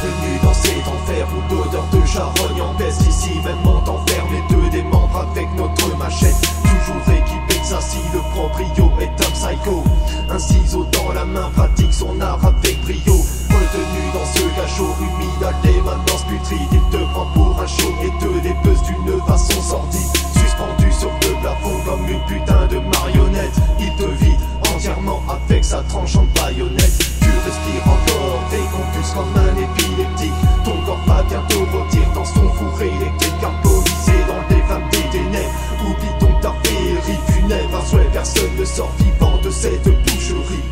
Speaker 5: Bienvenue dans cet enfer où l'odeur de charogne empeste. Ici même on enfermé deux des membres avec notre machette. Toujours équipé de Sassy, le proprio est un psycho. Un ciseau dans la main, pratique son art avec brio. Retenu dans ce cachot humide à l'émanence putride, il te prend pour un show et te dépece d'une façon sordide. Suspendu sur le plafond comme une putain de marionnette, il te vide entièrement avec sa tranchante baïonnette. Tu respires encore, décompulse comme un épileptique. Ton corps va bientôt rôtir dans son four électrique, carbonisé dans les flammes des ténèbres. Oublie donc ta féerie funèbre, un souhait, personne ne sort vivant de cette boucherie.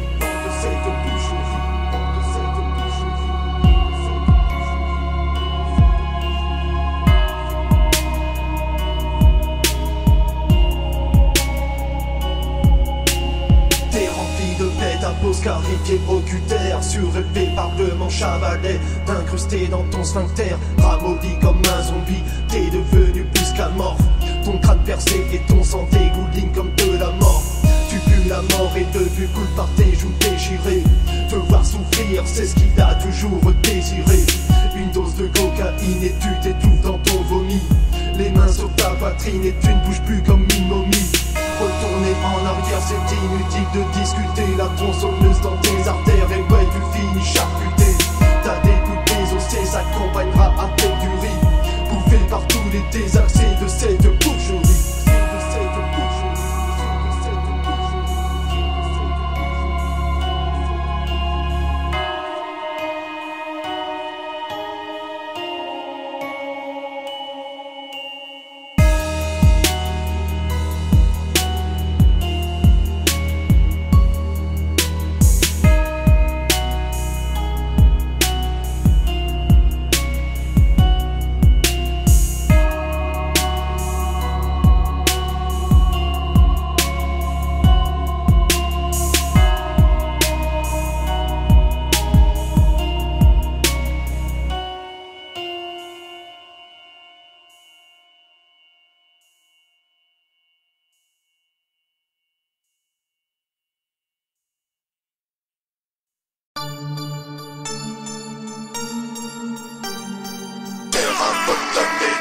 Speaker 5: Scarifié oculaire, surélevé par le manche à balai, incrusté dans ton sphincter, ramolli comme un zombie, t'es devenu plus qu'amorphe. Ton crâne percé et ton sang dégouline comme de la mort. Tu pues la mort et le but coule par tes joues déchirées. Te voir souffrir, c'est ce qu'il a toujours désiré. Une dose de cocaïne et tu t'étouffes dans ton vomi. Les mains sur ta poitrine et tu ne bouges plus comme une momie. Retourner en arrière, c'est inutile de discuter. La tronçonneuse dans tes artères et ouais, tu finis charcuté. Ta dégoût ossée s'accompagnera avec du riz, bouffé par tous les désaccès de cette boucherie.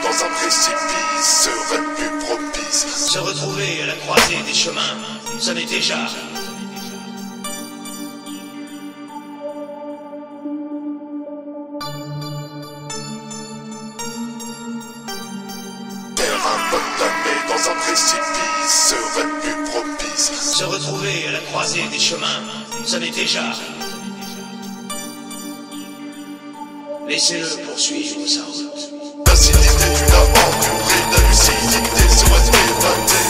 Speaker 2: Dans un précipice serait plus propice.
Speaker 6: Se retrouver à la croisée des chemins, ça n'est déjà.
Speaker 2: Terrain condamné dans un précipice serait plus propice.
Speaker 6: Se retrouver à la croisée des chemins, ça n'est déjà. Laissez-le poursuivre sa route.
Speaker 2: L'acidité d'une aventure et la lucidité serait évatée.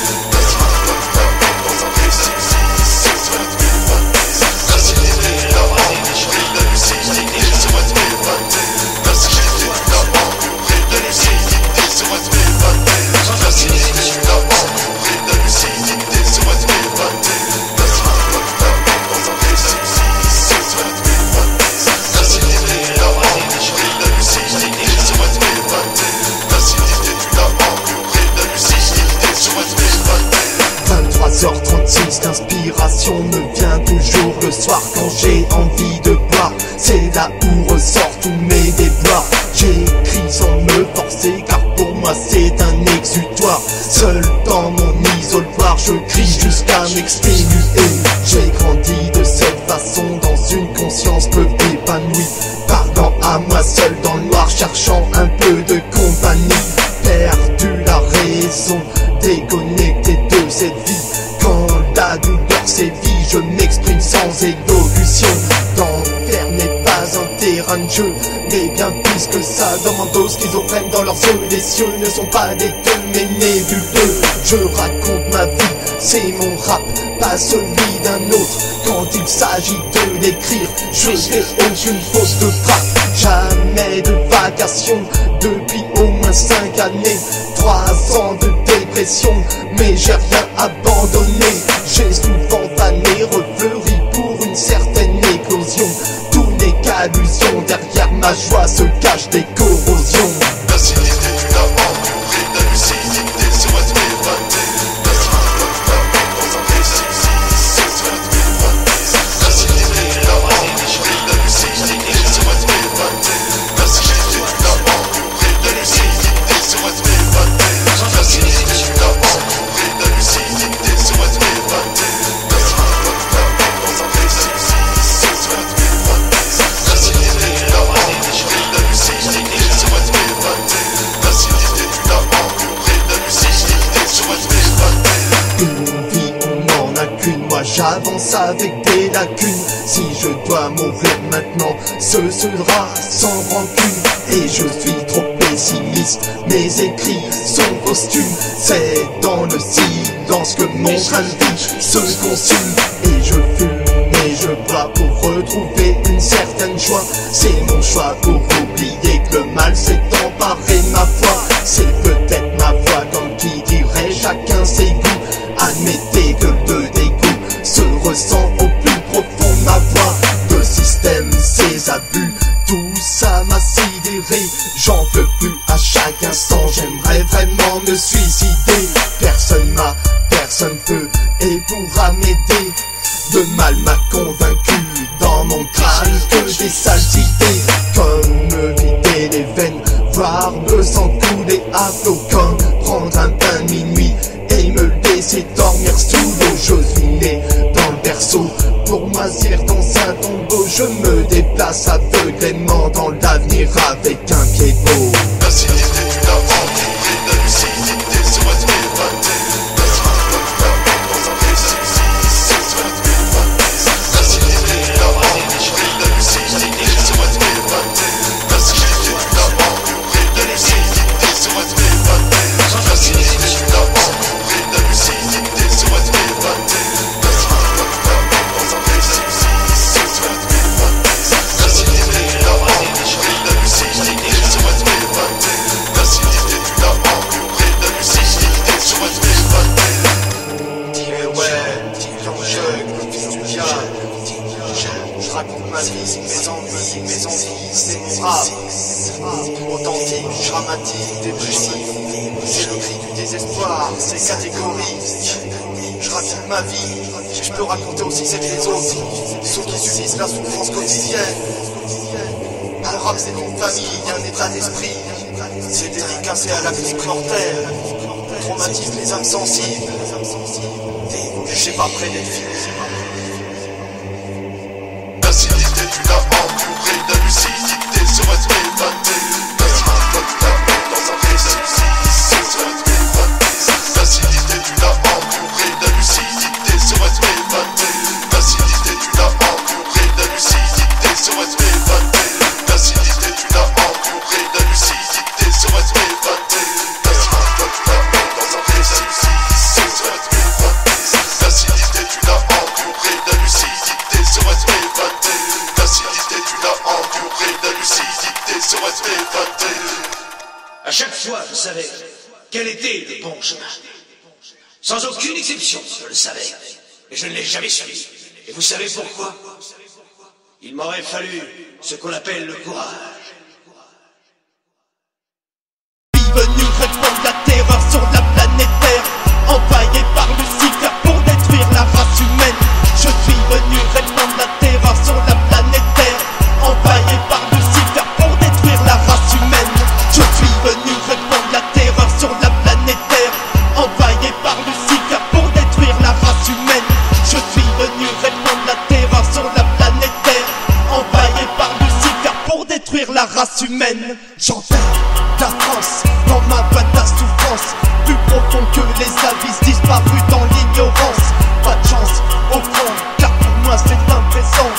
Speaker 2: Dans un précipice serait évatée. L'acidité d'une aventure et la lucidité serait évatée. L'acidité d'une aventure et la lucidité serait évatée. L'acidité d'une aventure et la lucidité serait évatée. Dans un précipice serait évatée. L'acidité d'une aventure et la lucidité serait évatée.
Speaker 5: 23h36, l'inspiration me vient toujours le soir quand j'ai envie de boire. C'est là où ressortent tous mes déboires. J'écris sans me forcer car pour moi c'est un exutoire. Seul dans mon isoloir, je crie jusqu'à m'exténuer. J'ai grandi de cette façon dans une conscience peu épanouie, parlant à moi seul dans le noir, cherchant un peu de compagnie. Perdu la raison, déconnecté de cette vie. Quand la douleur sévit, je m'exprime sans élocution. L'enfer n'est pas un terrain de jeu, mais bien plus que ça. Demande aux schizophrènes dans leurs yeux. Les cieux ne sont pas des dieux mais nébuleux. Je raconte ma vie, c'est mon rap, pas celui d'un autre. Quand il s'agit de l'écrire, je n'ai aucune faute de frappe. Jamais de vacation depuis au moins 5 années. 3 ans de dépression, mais j'ai rien abandonné. J'ai souvent fané, refleuri pour une certaine éclosion. Tout n'est qu'allusion, derrière ma joie se cachent des corrosions.
Speaker 2: L'acidité d'une aventure et la lucidité serait évatée. Dans un précipice serait évatée. L'acidité d'une aventure et la lucidité serait évatée.
Speaker 5: j'avance avec des lacunes. Si je dois mourir maintenant, ce sera sans rancune. Et je suis trop pessimiste, mes écrits sont posthumes. C'est dans le silence que mon train de vie se consume. Et je fume et je bois pour retrouver une certaine joie. C'est mon choix pour oublier que le mal s'est emparé de ma foi. C'est peut-être ma voix, comme qui dirait chacun ses goûts. Admettez que le dégoût se ressent au plus profond de ma voix. Le système, ses abus, tout ça m'a sidéré. J'en peux plus à chaque instant, j'aimerais vraiment me suicider. Personne peut et pourra m'aider. Le mal m'a convaincu dans mon crâne que des sales idées. Comme me vider les veines, voir le sang couler à flot. Comme prendre un bain de minuit et me laisser dormir sous l'eau. Je suis né dans le berceau pour moisir dans un tombeau. Je me déplace aveuglément dans l'avenir avec un pied beau.
Speaker 2: L'acidité du lavant, la lucidité serait évadée. Dans un précipice, serait évadée. L'acidité du lavant, la lucidité serait évadée. L'acidité du lavant, la lucidité serait évadée. L'acidité du lavant, la lucidité serait évadée. Dans un précipice, serait évadée. L'acidité du lavant, la lucidité serait évadée. L'acidité du lavant, la lucidité serait évadée.
Speaker 5: Et ouais, quand je raconte ma vie, mes envies, c'est mon rap. Authentique, dramatique, dépressif, c'est le cri du désespoir, c'est catégorique. Je raconte ma vie, je peux raconter aussi celle des autres, ceux qui subissent la souffrance quotidienne. Un rap c'est une famille, un état d'esprit, c'est dédicacé à la physique mortelle, traumatise les âmes sensibles. Je sais pas près d'être fini.
Speaker 2: L'acidité du lavant, la lucidité serait évadée. Dans un précipice, serait évadée. L'acidité du lavant, la lucidité serait évadée. L'acidité du lavant, la lucidité serait évadée. L'acidité du lavant, la lucidité serait évadée. Dans un précipice, serait évadée. L'acidité du lavant, la lucidité serait évadée. L'acidité du lavant, la lucidité serait évadée.
Speaker 6: À chaque fois, je savais quel était le bon chemin. Sans aucune exception, je le savais. Et je ne l'ai jamais suivi. Et vous savez pourquoi? Il m'aurait fallu ce qu'on appelle le courage.
Speaker 5: Venu répandre la terreur sur la planète Terre, envahi par Lucifer pour détruire la race humaine. Je suis venu répandre la terreur sur la planète Terre, envahi par Lucifer pour détruire la race humaine. Je suis venu répandre la terreur sur la planète Terre, envahi par Lucifer pour détruire la race humaine. Je suis venu répandre la terreur sur la planète Terre, envahi par Lucifer pour détruire la race humaine. J'enterre la France dans ma boîte à souffrance, plus profond que les abysses disparus dans l'ignorance. Pas de chance au fond, car pour moi c'est impressant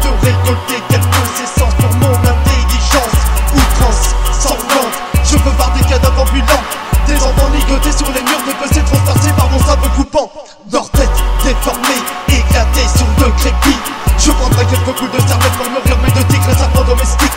Speaker 5: de récolter quelques essences pour mon intelligence. Outrance sanglante, je veux voir des cadavres ambulants, des enfants ligotés sur les murs, dépecés transpercés par mon sabre coupant. Leur tête déformée, éclatée sur de crépi. Je prendrai quelques coups de cervelle pour nourrir mes deux tigres et serpents domestiques.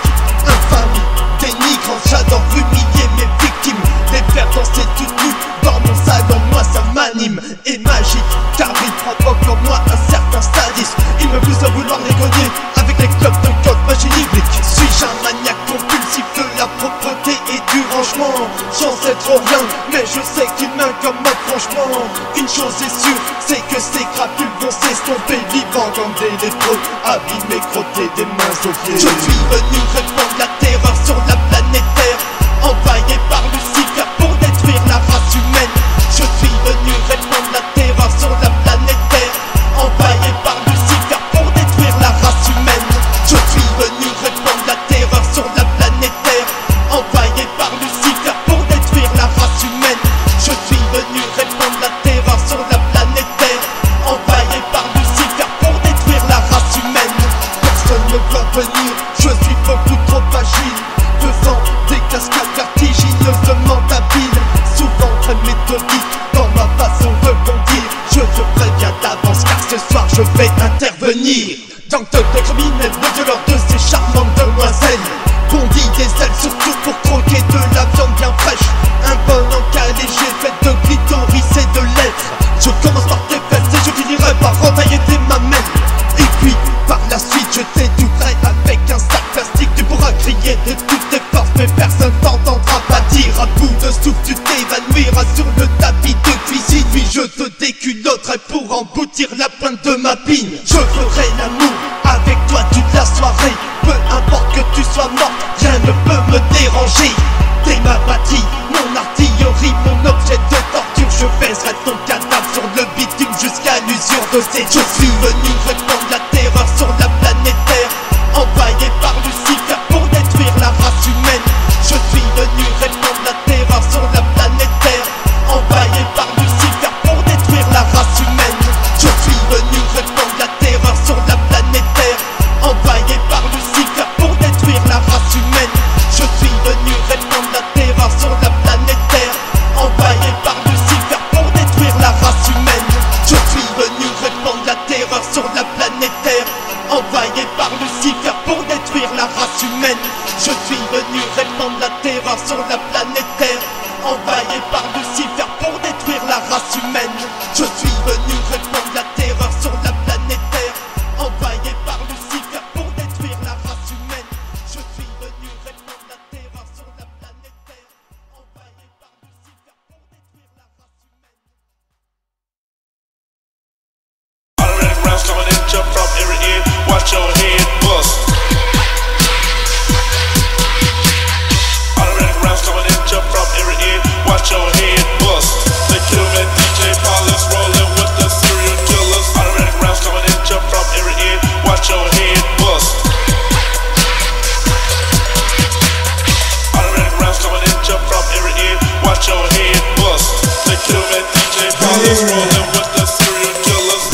Speaker 5: Infamie, dénigrant, j'adore humilier mes victimes, les faire danser toutes nues dans mon salon, moi ça m'anime. Et magique, car il provoque en moi un certain sadisme. Il me pousse à vouloir les cogner avec les clubs de code machine biblique. Suis-je un maniaque compulsif de la propreté et du rangement? J'en sais trop rien, mais je sais qu'il m'incommode franchement. Une chose est sûre, c'est que ces crapules vont s'estomper, vivant comme des lépreux, abîmés, crottés des mains aux pieds. Je suis venu répandre la terreur sur la planète Terre, envahi par Lucifer pour détruire la race humaine. Je suis venu répandre la terreur sur la planète Terre, envahi par Lucifer pour détruire la race humaine. Je suis venu répandre la terreur sur la planète Terre, envahi par Lucifer pour détruire la race humaine. Je suis venu répandre la terreur sur la planète Terre, envahi par Lucifer ma mort, rien ne peut me déranger. T'es ma patrie, mon artillerie, mon objet de torture. Je baisserai ton cadavre sur le bitume jusqu'à l'usure de ses. Je suis venu répandre la terreur sur la planète Terre, envoyé par Lucifer pour détruire la race humaine. Je suis venu répandre la terreur sur la planète Terre, envoyé par Lucifer pour détruire la race humaine. Je suis venu répandre la terreur sur la planète Terre, envoyé par Lucifer pour détruire la race humaine. Je suis venu répandre la terreur sur la planète Terre, envoyé par Lucifer pour détruire la race humaine. Je suis venu répandre la terreur sur la planète Terre, envoyé par Lucifer pour détruire la race humaine. Je suis venu répandre la terreur sur la planète Terre, envoyé par Lucifer pour détruire la race humaine. Je suis venu répandre la terreur sur la planète Terre, envoyé par Lucifer pour détruire la race humaine. Je suis venu répandre la terreur sur la planète Terre, envoyé par Lucifer pour détruire la race humaine.
Speaker 7: Automatic rounds coming in, jump from every end. Watch your head bust. Automatic rounds coming in, jump from every end. Watch your head bust. They kill that DJ Paulus rolling with the serial killers. Automatic rounds coming in, jump from every end. Watch your head bust. Automatic rounds coming in, jump from every end. Watch your head bust. They kill that DJ Paulus rolling with the serial killers.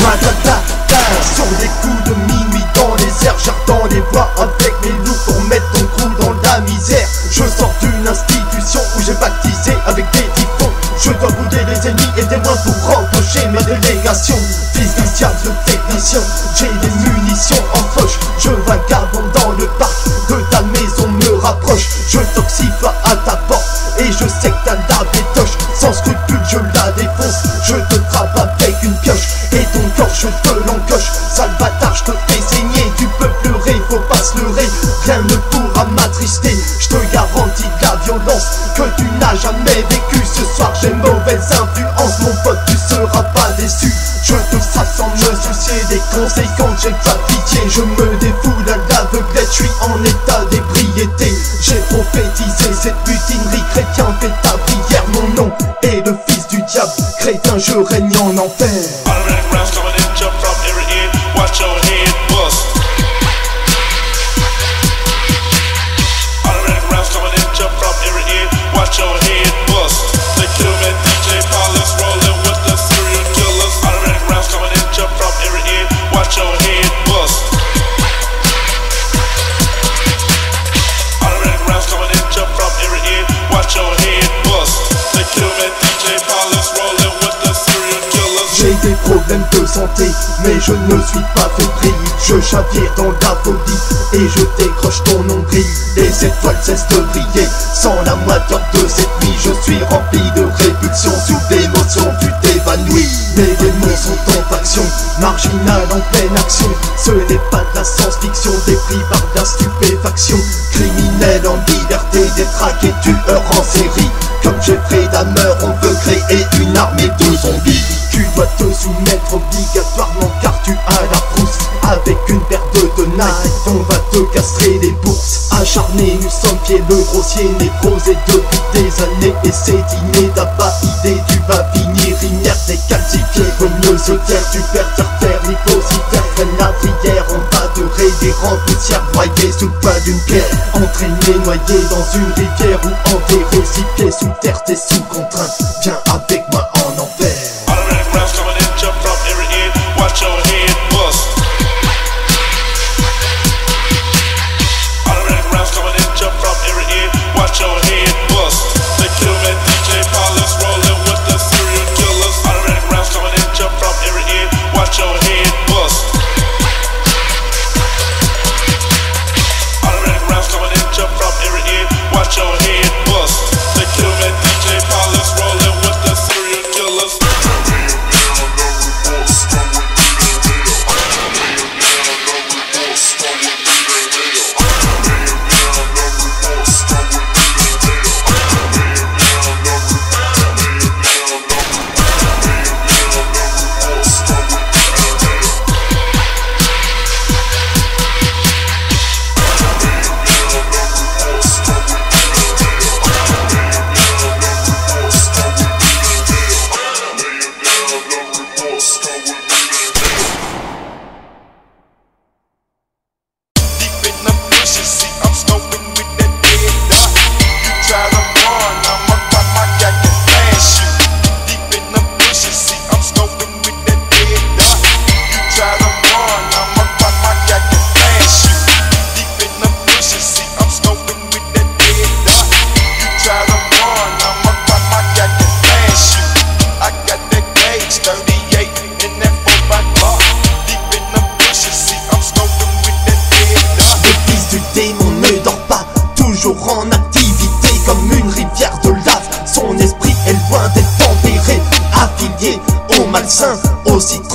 Speaker 5: Sur les coups de minuit dans les airs, j'attends les bois avec mes loups pour mettre ton crew dans la misère. Je sors d'une institution où j'ai baptisé avec des typhons. Je dois bouder les ennemis et des moins pour embaucher ma délégation. Fils d'un diable technicien, j'ai des munitions en poche. Je vagabonde dans le parc, de ta maison me rapproche. Je toxifie à ta porte et je sais que t'as la bétoche. Sans scrupule je la défonce, je te frappe avec une pioche. Et ton corps je te l'encoche, sale bâtard je te fais saigner. Tu peux pleurer, faut pas se leurrer, rien ne pourra m'attrister. Je te garantis de la violence que tu n'as jamais vécu. Ce soir j'ai mauvaise influence, mon pote tu seras pas déçu. Je te frappe sans me soucier des conséquences, j'ai pas pitié. Je me défoule à l'aveuglette, je suis en état d'ébriété. J'ai prophétisé cette mutinerie, chrétien fais ta prière. Mon nom est le fils du diable, chrétien je règne en enfer.
Speaker 7: Automatic rounds coming in, jump from every end. Watch your head bust. Automatic rounds coming in, jump from every end. Watch your head bust. They kill that DJ Paulus rolling with the serial killers. Automatic rounds coming in, jump from every end. Watch your head bust. Automatic rounds coming in, jump from every end. Watch your head bust. They kill that DJ Paulus rolling with the serial killers.
Speaker 5: J'ai des problèmes de santé, mais je ne suis pas fébrile. Je chavire dans la folie et je décroche ton nombril. Les étoiles cessent de briller sans la moiteur de cette nuit. Je suis rempli de répulsion, sous d'émotion tu t'évanouis. Mes démons sont en faction, marginal en pleine action. Ce n'est pas de la science-fiction, dépris par la stupéfaction. Criminel en liberté, détraqué, tueur en série. Comme Jeffrey Dahmer, on veut créer une armée de zombies. Tu dois te soumettre obligatoirement car tu as la frousse. Avec une paire de tenailles, on va te castrer les bourses. Acharnés, nous sommes pieds le grossier, névrosé depuis des années. Et c'est inné d'abat idée, tu vas finir inerte et calcifié comme le solitaire. Tu perds ta terre, nipocitaire, freine la prière. On va te raider en poussière, broyé sous le poids d'une pierre. Entraîné, noyé dans une rivière ou enterré, 6 pieds sous terre, t'es sous contrainte. Viens avec moi en enfer.
Speaker 7: Automatic rounds coming in, jump from every end. Watch your head bust. Automatic rounds coming in, jump from every end. Watch your head bust. They kill that DJ Paulus rolling with the serial killers. Automatic rounds coming in, jump from every end. Watch your head bust. Automatic rounds coming in, jump from every end. Watch your head bust. They kill that DJ Paulus rolling with the serial killers.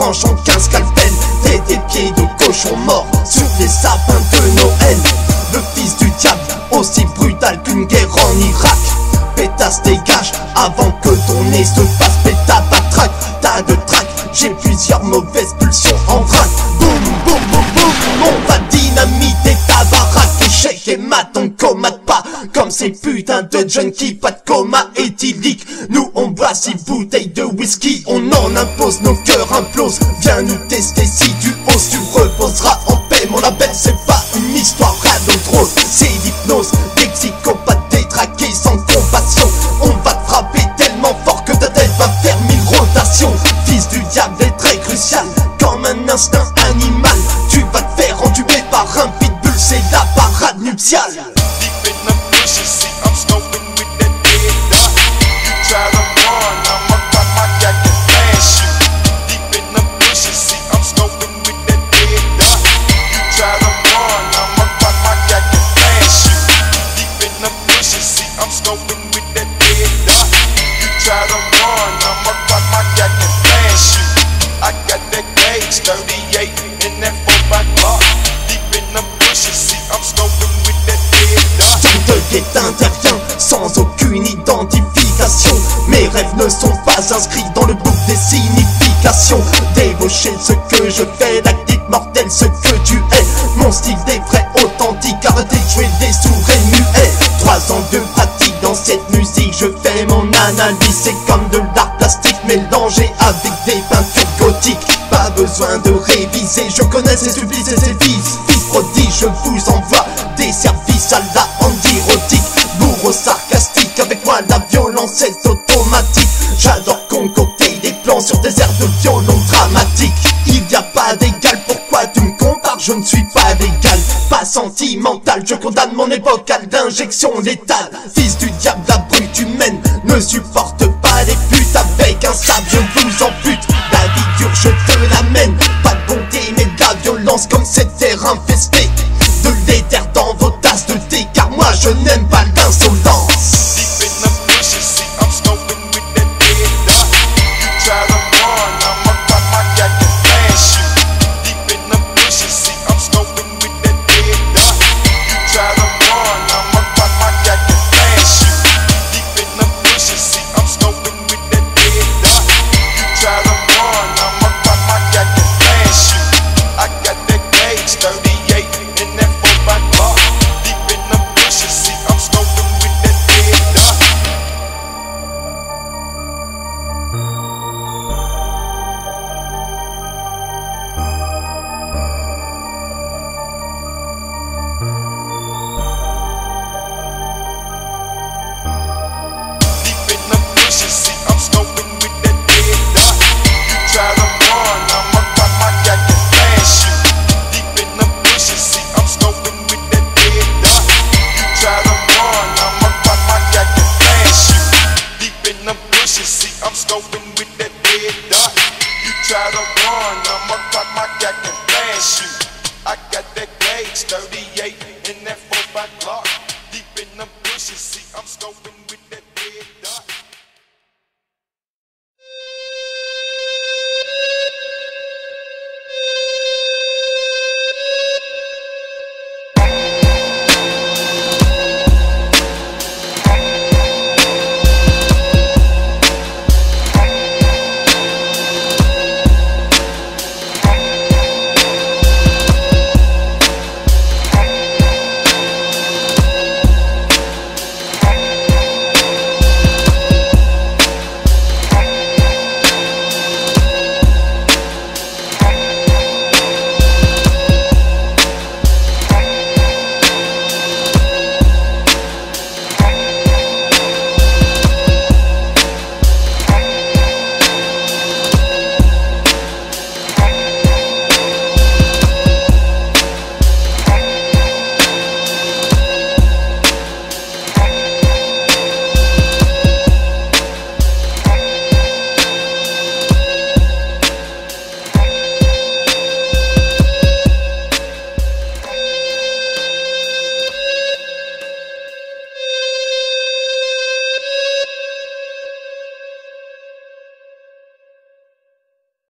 Speaker 5: tranchant qu'un scalpel. Des pieds de cochon mort sur les sapins de Noël. Le fils du diable, aussi brutal qu'une guerre en Irak. Pétasse dégage avant que ton nez se fasse pétapatraque. T'as de trac, j'ai plusieurs mauvaises pulsions en vrac. Boum boum boum boum, on va dynamiter ta baraque. Échec et mat, on comate pas comme ces putains de junkies, pas de coma éthylique. Nous on boit 6 bouteilles de whisky, on en impose, nos cœurs implosent. Viens nous tester si tu oses, tu reposeras en paix. Mon label c'est pas une histoire à l'eau rose, c'est l'hypnose. Des psychopathes détraqués sans compassion. On va te frapper tellement fort que ta tête va faire 1000 rotations. Fils du diable est très crucial, comme un instinct animal. Tu vas te faire entuber par un pitbull, c'est la parade nuptiale.
Speaker 7: Deep in the bushes, see I'm scoping with that dead dot. You try to run, I'ma pop my gat and flash you. Deep in the bushes, see I'm scoping with that dead dot. You try to run, I'ma pop my gat and flash you. Deep in the bushes, see I'm scoping with that dead dot. You try to run, I'ma pop my gat and flash you. I got that gauge 38 in that 4x Glock. Deep in the bushes, see I'm scoping with that dead dot.
Speaker 5: Jungle est un terrien sans aucune identification. Mes rêves ne sont pas inscrits dans le book des significations. Débaucher ce que je fais, l'actique mortelle ce que tu es. Mon style des vrais authentiques, arrêtez de jouer des sourds et muets. 3 ans de pratique dans cette musique, je fais mon analyse. C'est comme de l'art plastique mélangé avec des peintures gothiques. Pas besoin de réviser, je connais ces supplices et ces vices. Fils prodige, je vous envoie des services à la handirotique. Bourreau sarcastique, avec moi la violence est automatique. J'adore concocter des plans sur des airs de violon dramatique. Il n'y a pas d'égal, pourquoi tu me compares? Je ne suis pas légal, pas sentimental. Je condamne mon époque à d'injection létale. Fils du diable, la brute humaine ne supporte pas les putes. Avec un sable je vous ampute, la vie dure je te l'amène. Pas de bonté mais de la violence comme cette terre infestée.